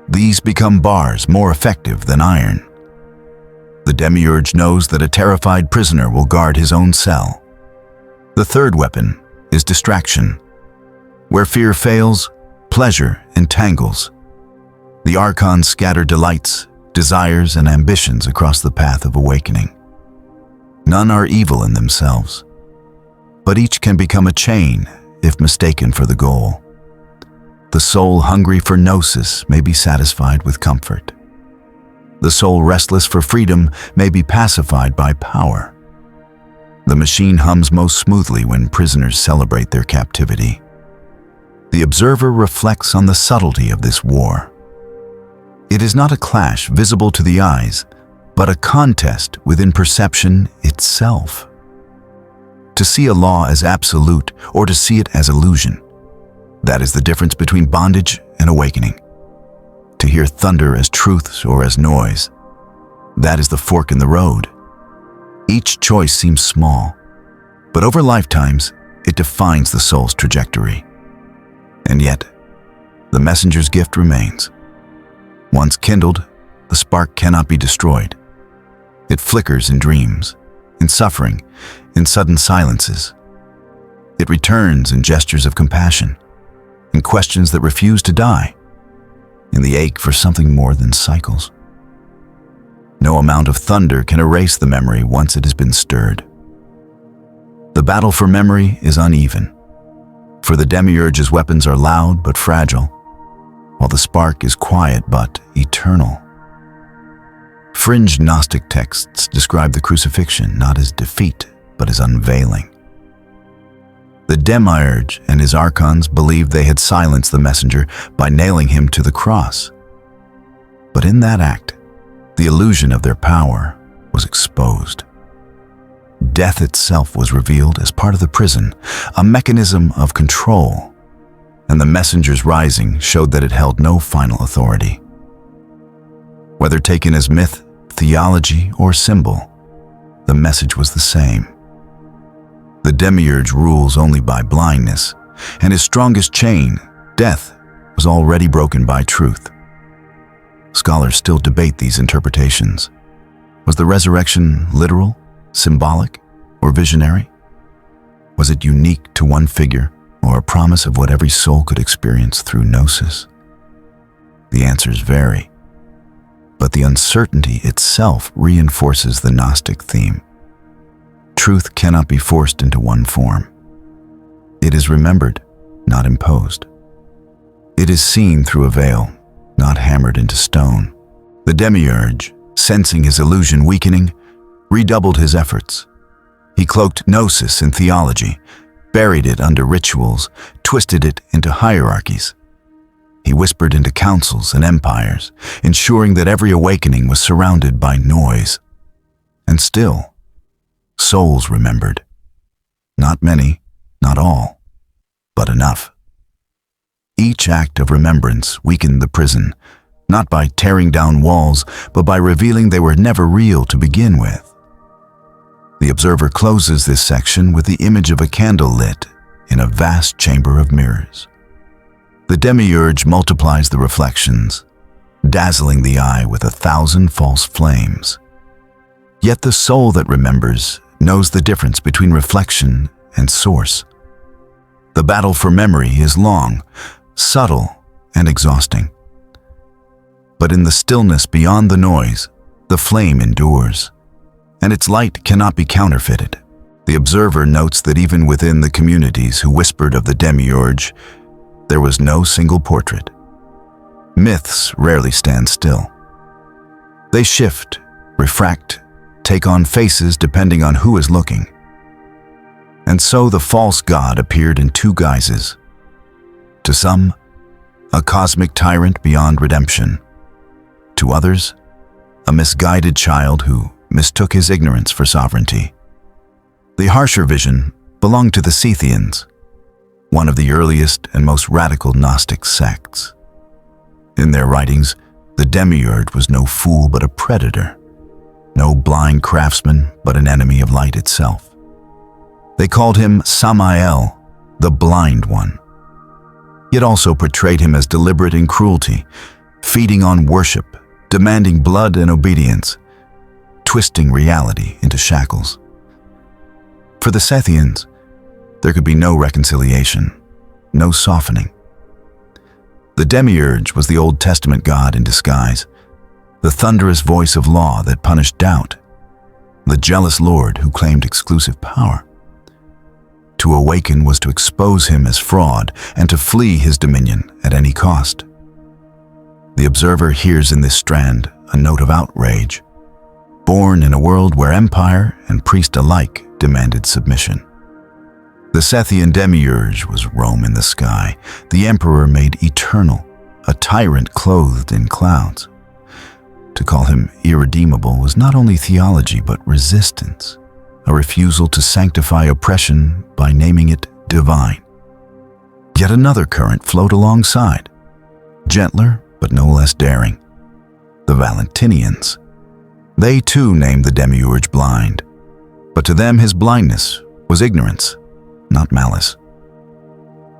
These become bars more effective than iron. The Demiurge knows that a terrified prisoner will guard his own cell. The third weapon is distraction. Where fear fails, pleasure entangles. The Archons scatter delights, desires, and ambitions across the path of awakening. None are evil in themselves, but each can become a chain if mistaken for the goal. The soul hungry for gnosis may be satisfied with comfort. The soul restless for freedom may be pacified by power. The machine hums most smoothly when prisoners celebrate their captivity. The observer reflects on the subtlety of this war. It is not a clash visible to the eyes, but a contest within perception itself. To see a law as absolute or to see it as illusion, that is the difference between bondage and awakening. To hear thunder as truth or as noise, that is the fork in the road. Each choice seems small, but over lifetimes, it defines the soul's trajectory. And yet, the messenger's gift remains. Once kindled, the spark cannot be destroyed. It flickers in dreams, in suffering, in sudden silences. It returns in gestures of compassion, in questions that refuse to die, in the ache for something more than cycles. No amount of thunder can erase the memory once it has been stirred. The battle for memory is uneven. For the Demiurge's weapons are loud but fragile, while the spark is quiet but eternal. Fringe Gnostic texts describe the crucifixion not as defeat, but as unveiling. The Demiurge and his Archons believed they had silenced the messenger by nailing him to the cross. But in that act, the illusion of their power was exposed. Death itself was revealed as part of the prison, a mechanism of control, and the messenger's rising showed that it held no final authority. Whether taken as myth, theology, or symbol, the message was the same. The Demiurge rules only by blindness, and his strongest chain, death, was already broken by truth. Scholars still debate these interpretations. Was the resurrection literal, symbolic, or visionary? Was it unique to one figure, or a promise of what every soul could experience through gnosis? The answers vary, but the uncertainty itself reinforces the Gnostic theme. Truth cannot be forced into one form. It is remembered, not imposed. It is seen through a veil, not hammered into stone. The Demiurge, sensing his illusion weakening, redoubled his efforts. He cloaked gnosis in theology, buried it under rituals, twisted it into hierarchies. He whispered into councils and empires, ensuring that every awakening was surrounded by noise. And still, souls remembered. Not many, not all, but enough. Each act of remembrance weakened the prison, not by tearing down walls, but by revealing they were never real to begin with. The observer closes this section with the image of a candle lit in a vast chamber of mirrors. The Demiurge multiplies the reflections, dazzling the eye with 1,000 false flames. Yet the soul that remembers knows the difference between reflection and source. The battle for memory is long, subtle, and exhausting. But in the stillness beyond the noise, the flame endures, and its light cannot be counterfeited. The observer notes that even within the communities who whispered of the Demiurge, there was no single portrait. Myths rarely stand still. They shift, refract, take on faces depending on who is looking. And so the false god appeared in two guises. To some, a cosmic tyrant beyond redemption. To others, a misguided child who mistook his ignorance for sovereignty. The harsher vision belonged to the Scythians, one of the earliest and most radical Gnostic sects. In their writings, the Demiurge was no fool but a predator, no blind craftsman but an enemy of light itself. They called him Samael, the blind one, yet also portrayed him as deliberate in cruelty, feeding on worship, demanding blood and obedience, twisting reality into shackles. For the Scythians, there could be no reconciliation, no softening. The Demiurge was the Old Testament God in disguise, the thunderous voice of law that punished doubt, the jealous Lord who claimed exclusive power. To awaken was to expose him as fraud and to flee his dominion at any cost. The observer hears in this strand a note of outrage, born in a world where empire and priest alike demanded submission. The Scythian Demiurge was Rome in the sky, the emperor made eternal, a tyrant clothed in clouds. To call him irredeemable was not only theology but resistance, a refusal to sanctify oppression by naming it divine. Yet another current flowed alongside, gentler but no less daring. The Valentinians. They too named the Demiurge blind, but to them his blindness was ignorance, not malice.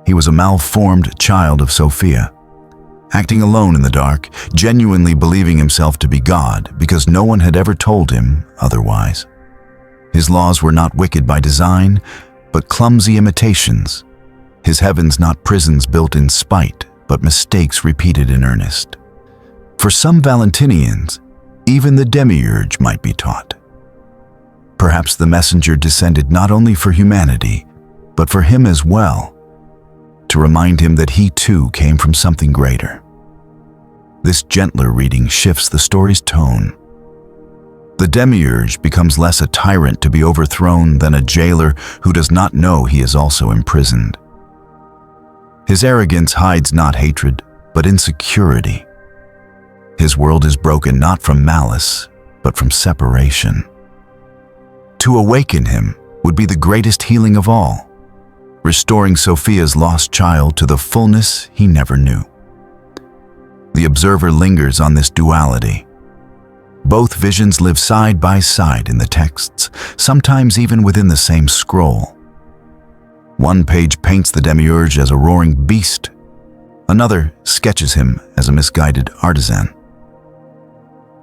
He was a malformed child of Sophia, acting alone in the dark, genuinely believing himself to be God because no one had ever told him otherwise. His laws were not wicked by design, but clumsy imitations. His heavens not prisons built in spite, but mistakes repeated in earnest. For some Valentinians, even the Demiurge might be taught. Perhaps the messenger descended not only for humanity, but for him as well, to remind him that he too came from something greater. This gentler reading shifts the story's tone. The Demiurge becomes less a tyrant to be overthrown than a jailer who does not know he is also imprisoned. His arrogance hides not hatred, but insecurity. His world is broken not from malice, but from separation. To awaken him would be the greatest healing of all, restoring Sophia's lost child to the fullness he never knew. The observer lingers on this duality. Both visions live side by side in the texts, sometimes even within the same scroll. One page paints the Demiurge as a roaring beast. Another sketches him as a misguided artisan.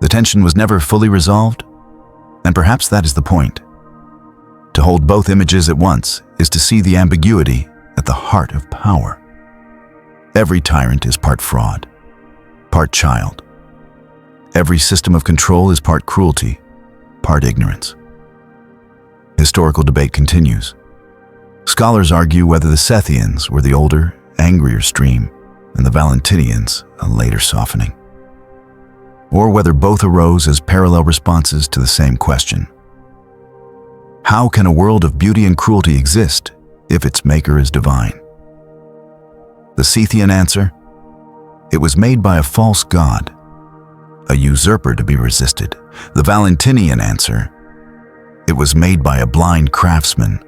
The tension was never fully resolved, and perhaps that is the point. To hold both images at once is to see the ambiguity at the heart of power. Every tyrant is part fraud, part child. Every system of control is part cruelty, part ignorance. Historical debate continues. Scholars argue whether the Scythians were the older, angrier stream and the Valentinians a later softening, or whether both arose as parallel responses to the same question. How can a world of beauty and cruelty exist if its maker is divine? The Scythian answer: it was made by a false god, a usurper to be resisted. The Valentinian answer: it was made by a blind craftsman,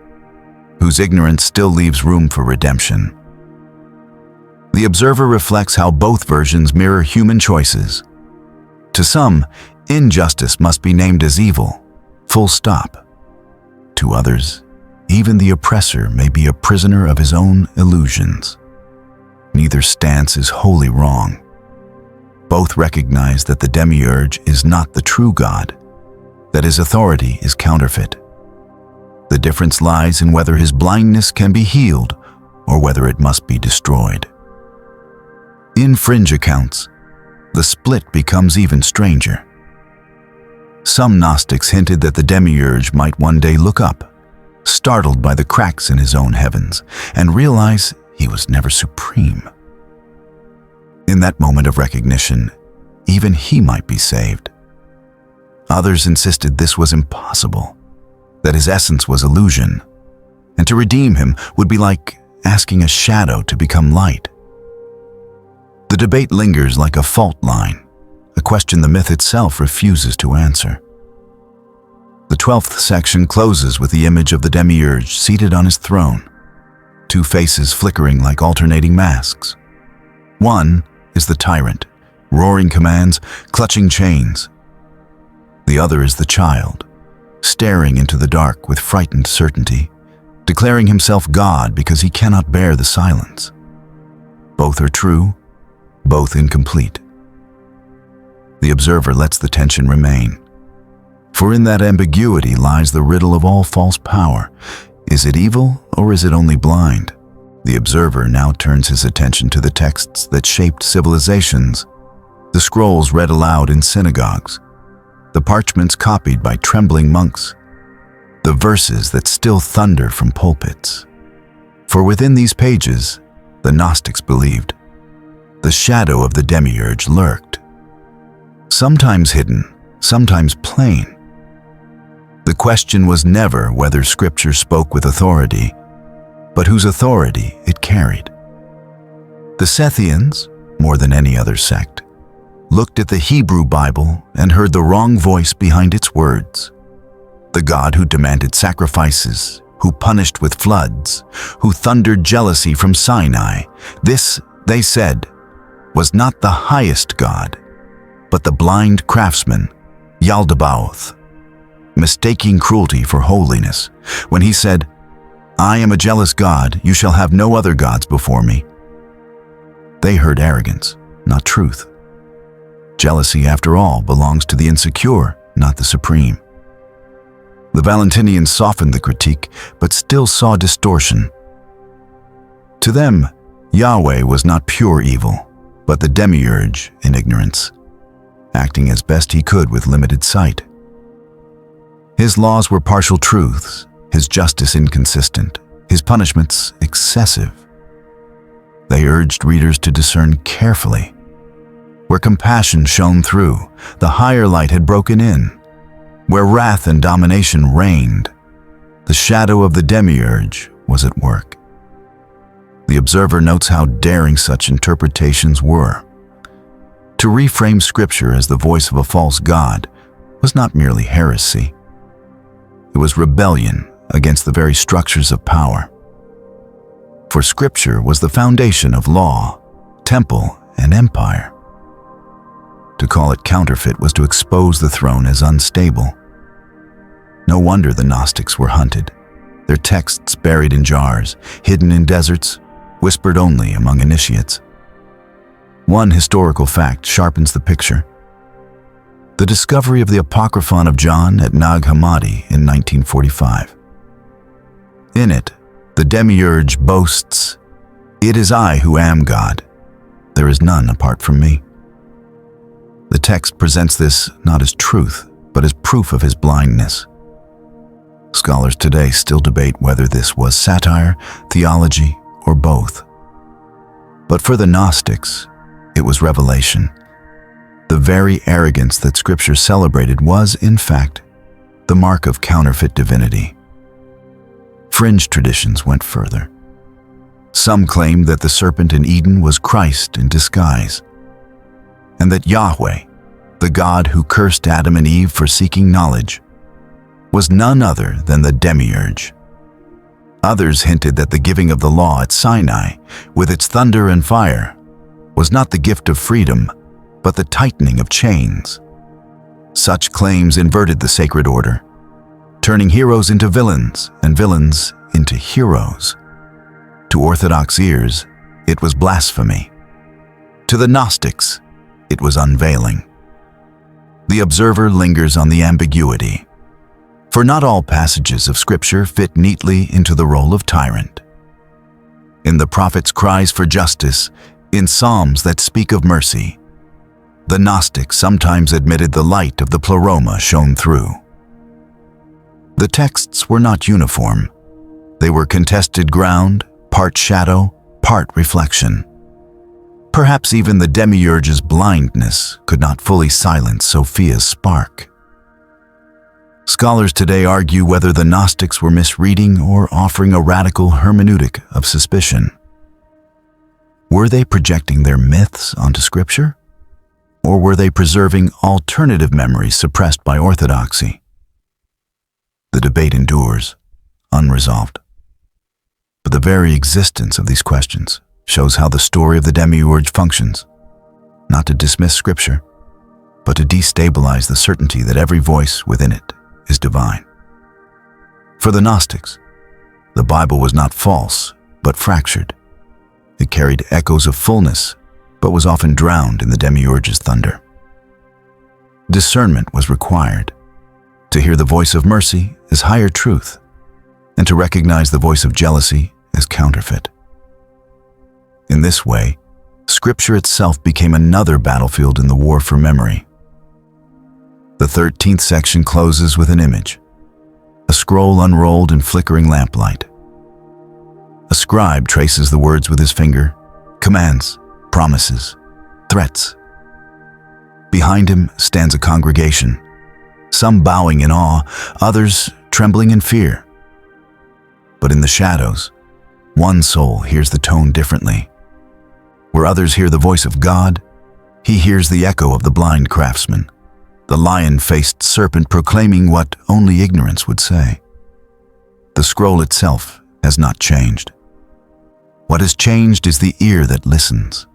whose ignorance still leaves room for redemption. The observer reflects how both versions mirror human choices. To some, injustice must be named as evil, full stop. To others, even the oppressor may be a prisoner of his own illusions. Neither stance is wholly wrong. Both recognize that the Demiurge is not the true God, that his authority is counterfeit. The difference lies in whether his blindness can be healed or whether it must be destroyed. In fringe accounts, the split becomes even stranger. Some Gnostics hinted that the Demiurge might one day look up, startled by the cracks in his own heavens, and realize he was never supreme. In that moment of recognition, even he might be saved. Others insisted this was impossible, that his essence was illusion, and to redeem him would be like asking a shadow to become light. The debate lingers like a fault line, a question the myth itself refuses to answer. The 12th section closes with the image of the Demiurge seated on his throne, two faces flickering like alternating masks. One is the tyrant, roaring commands, clutching chains. The other is the child, staring into the dark with frightened certainty, declaring himself God because he cannot bear the silence. Both are true, both incomplete. The observer lets the tension remain. For in that ambiguity lies the riddle of all false power. Is it evil or is it only blind? The observer now turns his attention to the texts that shaped civilizations, the scrolls read aloud in synagogues, the parchments copied by trembling monks, the verses that still thunder from pulpits. For within these pages, the Gnostics believed, the shadow of the Demiurge lurked, sometimes hidden, sometimes plain. The question was never whether Scripture spoke with authority, but whose authority it carried. The Sethians, more than any other sect, looked at the Hebrew Bible and heard the wrong voice behind its words. The God who demanded sacrifices, who punished with floods, who thundered jealousy from Sinai, this, they said, was not the highest God, but the blind craftsman, Yaldabaoth, mistaking cruelty for holiness, when he said, I am a jealous God, you shall have no other gods before me. They heard arrogance, not truth. Jealousy, after all, belongs to the insecure, not the supreme. The Valentinians softened the critique, but still saw distortion. To them, Yahweh was not pure evil, but the Demiurge in ignorance, acting as best he could with limited sight. His laws were partial truths, his justice inconsistent, his punishments excessive. They urged readers to discern carefully. Where compassion shone through, the higher light had broken in. Where wrath and domination reigned, the shadow of the Demiurge was at work. The observer notes how daring such interpretations were. To reframe Scripture as the voice of a false god was not merely heresy. It was rebellion against the very structures of power. For Scripture was the foundation of law, temple, and empire. To call it counterfeit was to expose the throne as unstable. No wonder the Gnostics were hunted, their texts buried in jars, hidden in deserts, whispered only among initiates. One historical fact sharpens the picture. The discovery of the Apocryphon of John at Nag Hammadi in 1945. In it, the Demiurge boasts, "It is I who am God. There is none apart from me." The text presents this not as truth, but as proof of his blindness. Scholars today still debate whether this was satire, theology, or both. But for the Gnostics, it was revelation. The very arrogance that Scripture celebrated was, in fact, the mark of counterfeit divinity. Fringe traditions went further. Some claimed that the serpent in Eden was Christ in disguise, and that Yahweh, the God who cursed Adam and Eve for seeking knowledge, was none other than the Demiurge. Others hinted that the giving of the law at Sinai, with its thunder and fire, was not the gift of freedom, but the tightening of chains. Such claims inverted the sacred order, turning heroes into villains and villains into heroes. To Orthodox ears, it was blasphemy. To the Gnostics, it was unveiling. The observer lingers on the ambiguity, for not all passages of Scripture fit neatly into the role of tyrant. in the prophets' cries for justice, in psalms that speak of mercy. The Gnostics sometimes admitted the light of the pleroma shone through. The texts were not uniform. They were contested ground, part shadow, part reflection. Perhaps even the Demiurge's blindness could not fully silence Sophia's spark. Scholars today argue whether the Gnostics were misreading or offering a radical hermeneutic of suspicion. Were they projecting their myths onto Scripture? Or were they preserving alternative memories suppressed by orthodoxy? The debate endures, unresolved. But the very existence of these questions shows how the story of the Demiurge functions, not to dismiss Scripture, but to destabilize the certainty that every voice within it is divine. For the Gnostics, the Bible was not false, but fractured. It carried echoes of fullness, but was often drowned in the Demiurge's thunder. Discernment was required, to hear the voice of mercy as higher truth, and to recognize the voice of jealousy as counterfeit. In this way, Scripture itself became another battlefield in the war for memory. The 13th section closes with an image, a scroll unrolled in flickering lamplight. A scribe traces the words with his finger, commands, promises, threats. Behind him stands a congregation, some bowing in awe, others trembling in fear. But in the shadows, one soul hears the tone differently. Where others hear the voice of God, he hears the echo of the blind craftsman, the lion-faced serpent proclaiming what only ignorance would say. The scroll itself has not changed. What has changed is the ear that listens.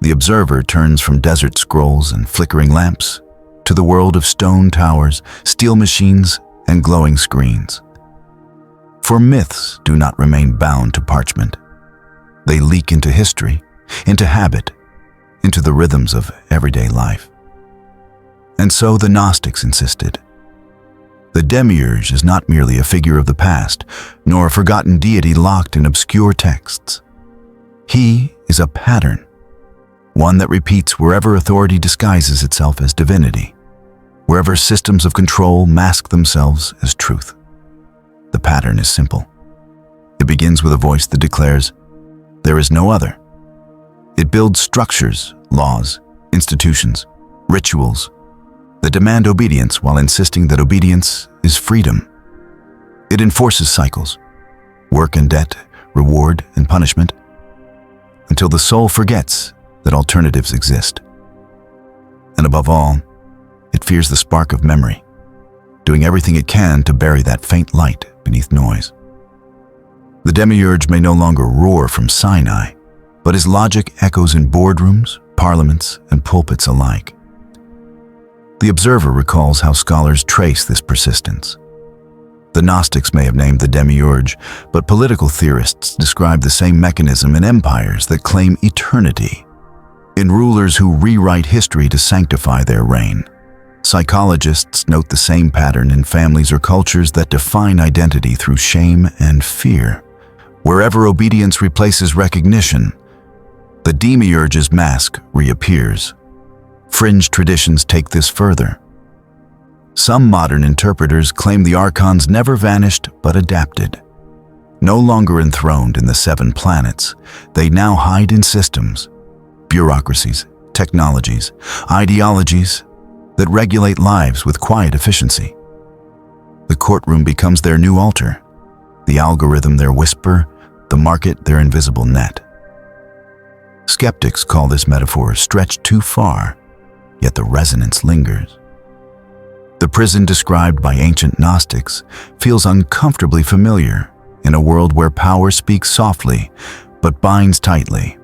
The observer turns from desert scrolls and flickering lamps to the world of stone towers, steel machines, and glowing screens. For myths do not remain bound to parchment. They leak into history, into habit, into the rhythms of everyday life. And so the Gnostics insisted. The Demiurge is not merely a figure of the past, nor a forgotten deity locked in obscure texts. He is a pattern, one that repeats wherever authority disguises itself as divinity, wherever systems of control mask themselves as truth. The pattern is simple. It begins with a voice that declares, "There is no other." It builds structures, laws, institutions, rituals that demand obedience while insisting that obedience is freedom. It enforces cycles, work and debt, reward and punishment, until the soul forgets that alternatives exist. And above all, it fears the spark of memory, doing everything it can to bury that faint light beneath noise. The Demiurge may no longer roar from Sinai, but his logic echoes in boardrooms, parliaments, and pulpits alike. The observer recalls how scholars trace this persistence. The Gnostics may have named the Demiurge, but political theorists describe the same mechanism in empires that claim eternity, in rulers who rewrite history to sanctify their reign. Psychologists note the same pattern in families or cultures that define identity through shame and fear. Wherever obedience replaces recognition, the Demiurge's mask reappears. Fringe traditions take this further. Some modern interpreters claim the Archons never vanished but adapted. No longer enthroned in the 7 planets, they now hide in systems, bureaucracies, technologies, ideologies that regulate lives with quiet efficiency. The courtroom becomes their new altar, the algorithm their whisper, the market their invisible net. Skeptics call this metaphor stretched too far, yet the resonance lingers. The prison described by ancient Gnostics feels uncomfortably familiar in a world where power speaks softly but binds tightly.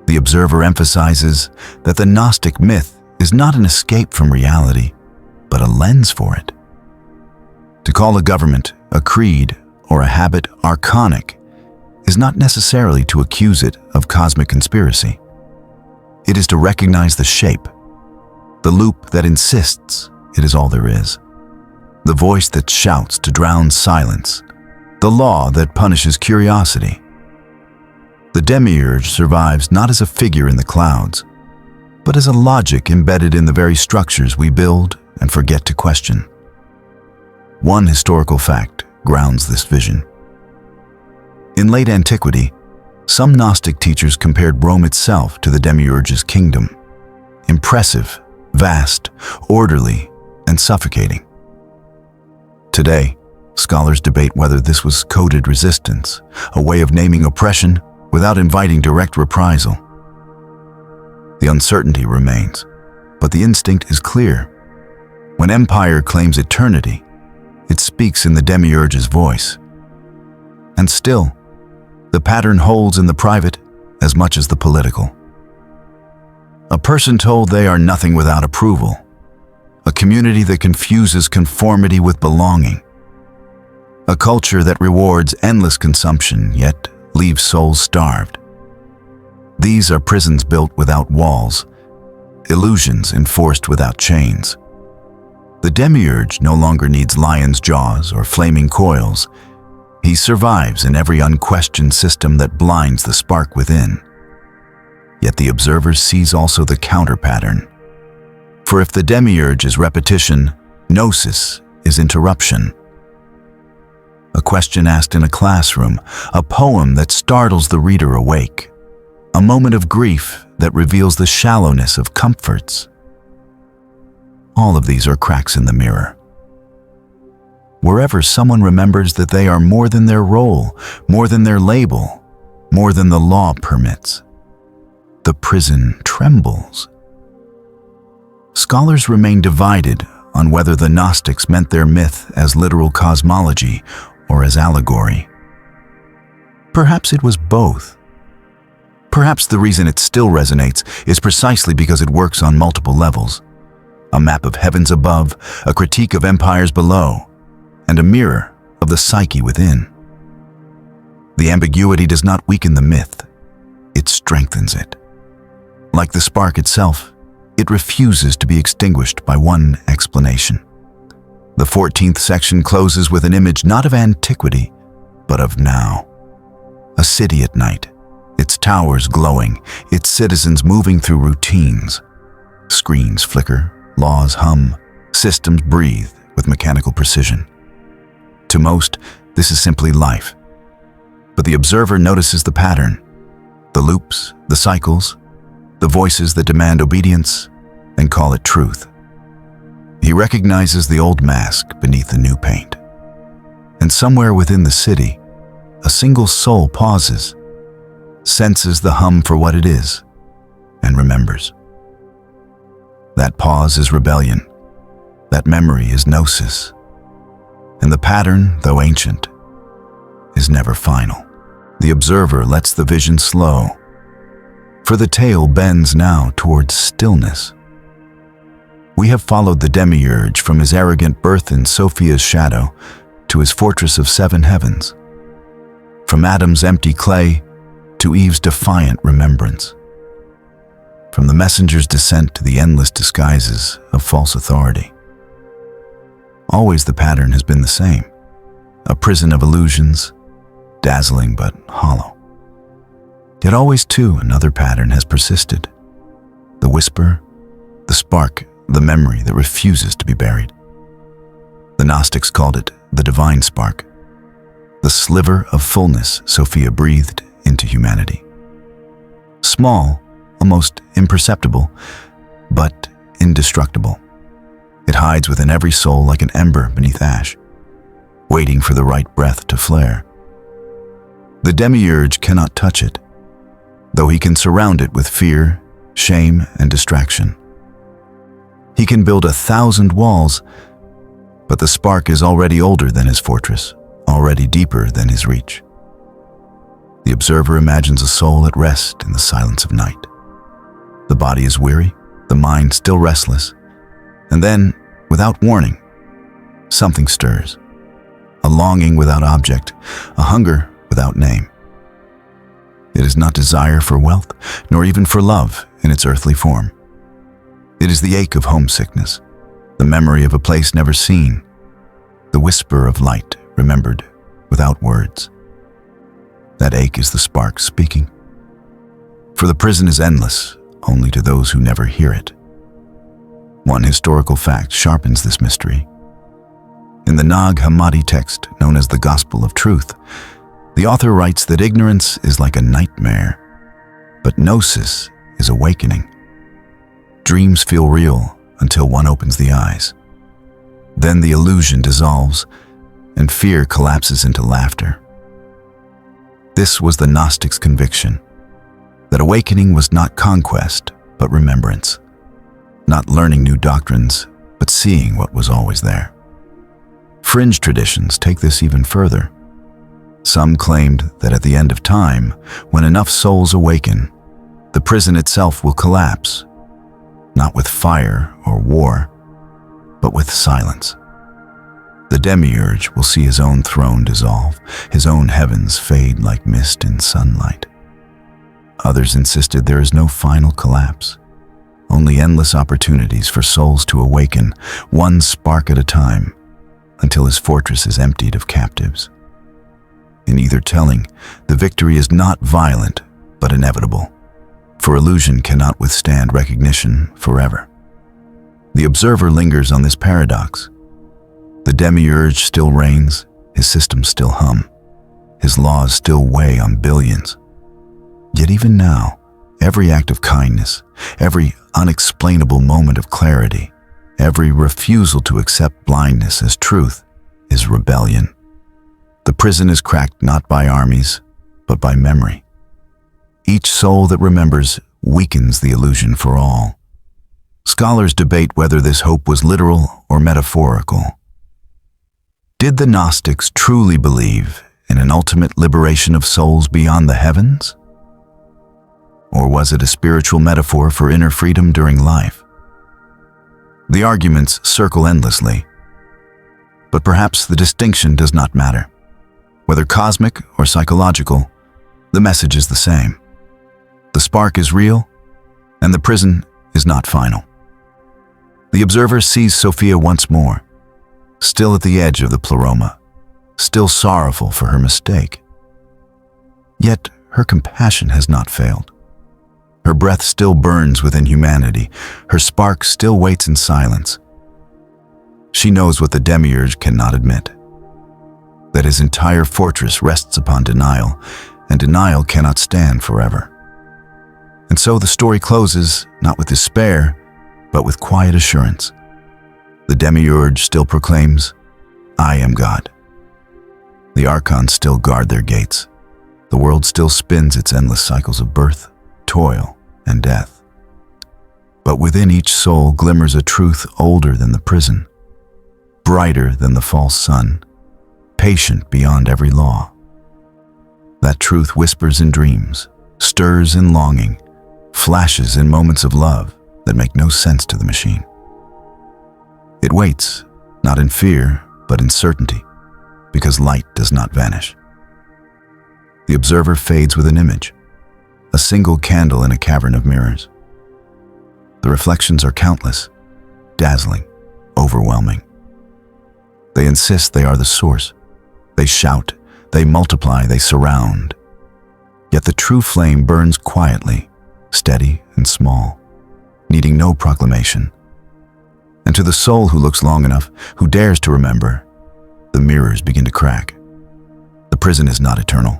The observer emphasizes that the Gnostic myth is not an escape from reality, but a lens for it. To call a government, a creed, or a habit archonic is not necessarily to accuse it of cosmic conspiracy. It is to recognize the shape, the loop that insists it is all there is, the voice that shouts to drown silence, the law that punishes curiosity. The Demiurge survives not as a figure in the clouds, but as a logic embedded in the very structures we build and forget to question. One historical fact grounds this vision. In late antiquity, some Gnostic teachers compared Rome itself to the Demiurge's kingdom. Impressive, vast, orderly, and suffocating. Today, scholars debate whether this was coded resistance, a way of naming oppression without inviting direct reprisal. The uncertainty remains, but the instinct is clear. When empire claims eternity, it speaks in the Demiurge's voice. And still, the pattern holds in the private as much as the political. A person told they are nothing without approval. A community that confuses conformity with belonging. A culture that rewards endless consumption, yet leaves souls starved. These are prisons built without walls, illusions enforced without chains. The Demiurge no longer needs lion's jaws or flaming coils. He survives in every unquestioned system that blinds the spark within. Yet the observer sees also the counter-pattern. For if the Demiurge is repetition, Gnosis is interruption. A question asked in a classroom, a poem that startles the reader awake, a moment of grief that reveals the shallowness of comforts. All of these are cracks in the mirror. Wherever someone remembers that they are more than their role, more than their label, more than the law permits, the prison trembles. Scholars remain divided on whether the Gnostics meant their myth as literal cosmology or as allegory. Perhaps it was both. Perhaps the reason it still resonates is precisely because it works on multiple levels. A map of heavens above, a critique of empires below, and a mirror of the psyche within. The ambiguity does not weaken the myth, it strengthens it. Like the spark itself, it refuses to be extinguished by one explanation. The 14th section closes with an image not of antiquity, but of now. A city at night, its towers glowing, its citizens moving through routines. Screens flicker, laws hum, systems breathe with mechanical precision. To most, this is simply life. But the observer notices the pattern, the loops, the cycles, the voices that demand obedience and call it truth. He recognizes the old mask beneath the new paint. And somewhere within the city, a single soul pauses, senses the hum for what it is, and remembers. That pause is rebellion. That memory is gnosis. And the pattern, though ancient, is never final. The observer lets the vision slow, for the tale bends now towards stillness. We have followed the Demiurge from his arrogant birth in Sophia's shadow to his fortress of 7 heavens, from Adam's empty clay to Eve's defiant remembrance, from the messenger's descent to the endless disguises of false authority. Always the pattern has been the same, a prison of illusions, dazzling but hollow. Yet always, too, another pattern has persisted. The whisper, the spark, the memory that refuses to be buried. The Gnostics called it the divine spark, the sliver of fullness Sophia breathed into humanity. Small, almost imperceptible, but indestructible. It hides within every soul like an ember beneath ash, waiting for the right breath to flare. The Demiurge cannot touch it, though he can surround it with fear, shame, and distraction. He can build 1,000 walls, but the spark is already older than his fortress, already deeper than his reach. The observer imagines a soul at rest in the silence of night. The body is weary, the mind still restless, and then, without warning, something stirs. A longing without object, a hunger without name. It is not desire for wealth, nor even for love in its earthly form. It is the ache of homesickness, the memory of a place never seen, the whisper of light remembered without words. That ache is the spark speaking. For the prison is endless, only to those who never hear it. One historical fact sharpens this mystery. In the Nag Hammadi text, known as the Gospel of Truth, the author writes that ignorance is like a nightmare, but gnosis is awakening. Dreams feel real until one opens the eyes. Then the illusion dissolves, and fear collapses into laughter. This was the Gnostics' conviction, that awakening was not conquest, but remembrance. Not learning new doctrines, but seeing what was always there. Fringe traditions take this even further. Some claimed that at the end of time, when enough souls awaken, the prison itself will collapse, not with fire or war, but with silence. The Demiurge will see his own throne dissolve, his own heavens fade like mist in sunlight. Others insisted there is no final collapse, only endless opportunities for souls to awaken, one spark at a time, until his fortress is emptied of captives. In either telling, the victory is not violent, but inevitable, for illusion cannot withstand recognition forever. The observer lingers on this paradox. The Demiurge still reigns, his systems still hum, his laws still weigh on billions. Yet even now, every act of kindness, every unexplainable moment of clarity, every refusal to accept blindness as truth is rebellion. The prison is cracked not by armies, but by memory. Each soul that remembers weakens the illusion for all. Scholars debate whether this hope was literal or metaphorical. Did the Gnostics truly believe in an ultimate liberation of souls beyond the heavens? Or was it a spiritual metaphor for inner freedom during life? The arguments circle endlessly, but perhaps the distinction does not matter. Whether cosmic or psychological, the message is the same. The spark is real, and the prison is not final. The observer sees Sophia once more, still at the edge of the pleroma, still sorrowful for her mistake. Yet her compassion has not failed. Her breath still burns within humanity. Her spark still waits in silence. She knows what the Demiurge cannot admit, that his entire fortress rests upon denial, and denial cannot stand forever. And so the story closes not with despair, but with quiet assurance. The Demiurge still proclaims, "I am God." The Archons still guard their gates. The world still spins its endless cycles of birth, toil, and death. But within each soul glimmers a truth older than the prison, brighter than the false sun, patient beyond every law. That truth whispers in dreams, stirs in longing, flashes in moments of love that make no sense to the machine. It waits, not in fear, but in certainty, because light does not vanish. The observer fades with an image, a single candle in a cavern of mirrors. The reflections are countless, dazzling, overwhelming. They insist they are the source. They shout, they multiply, they surround. Yet the true flame burns quietly, steady and small, needing no proclamation. And to the soul who looks long enough, who dares to remember, the mirrors begin to crack. The prison is not eternal.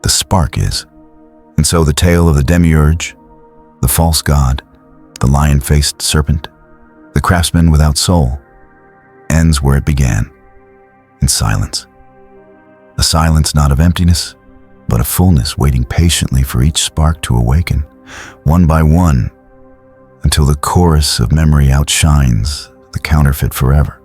The spark is. And so the tale of the Demiurge, the false god, the lion-faced serpent, the craftsman without soul, ends where it began, in silence. A silence not of emptiness, but of fullness waiting patiently for each spark to awaken, one by one, until the chorus of memory outshines the counterfeit forever.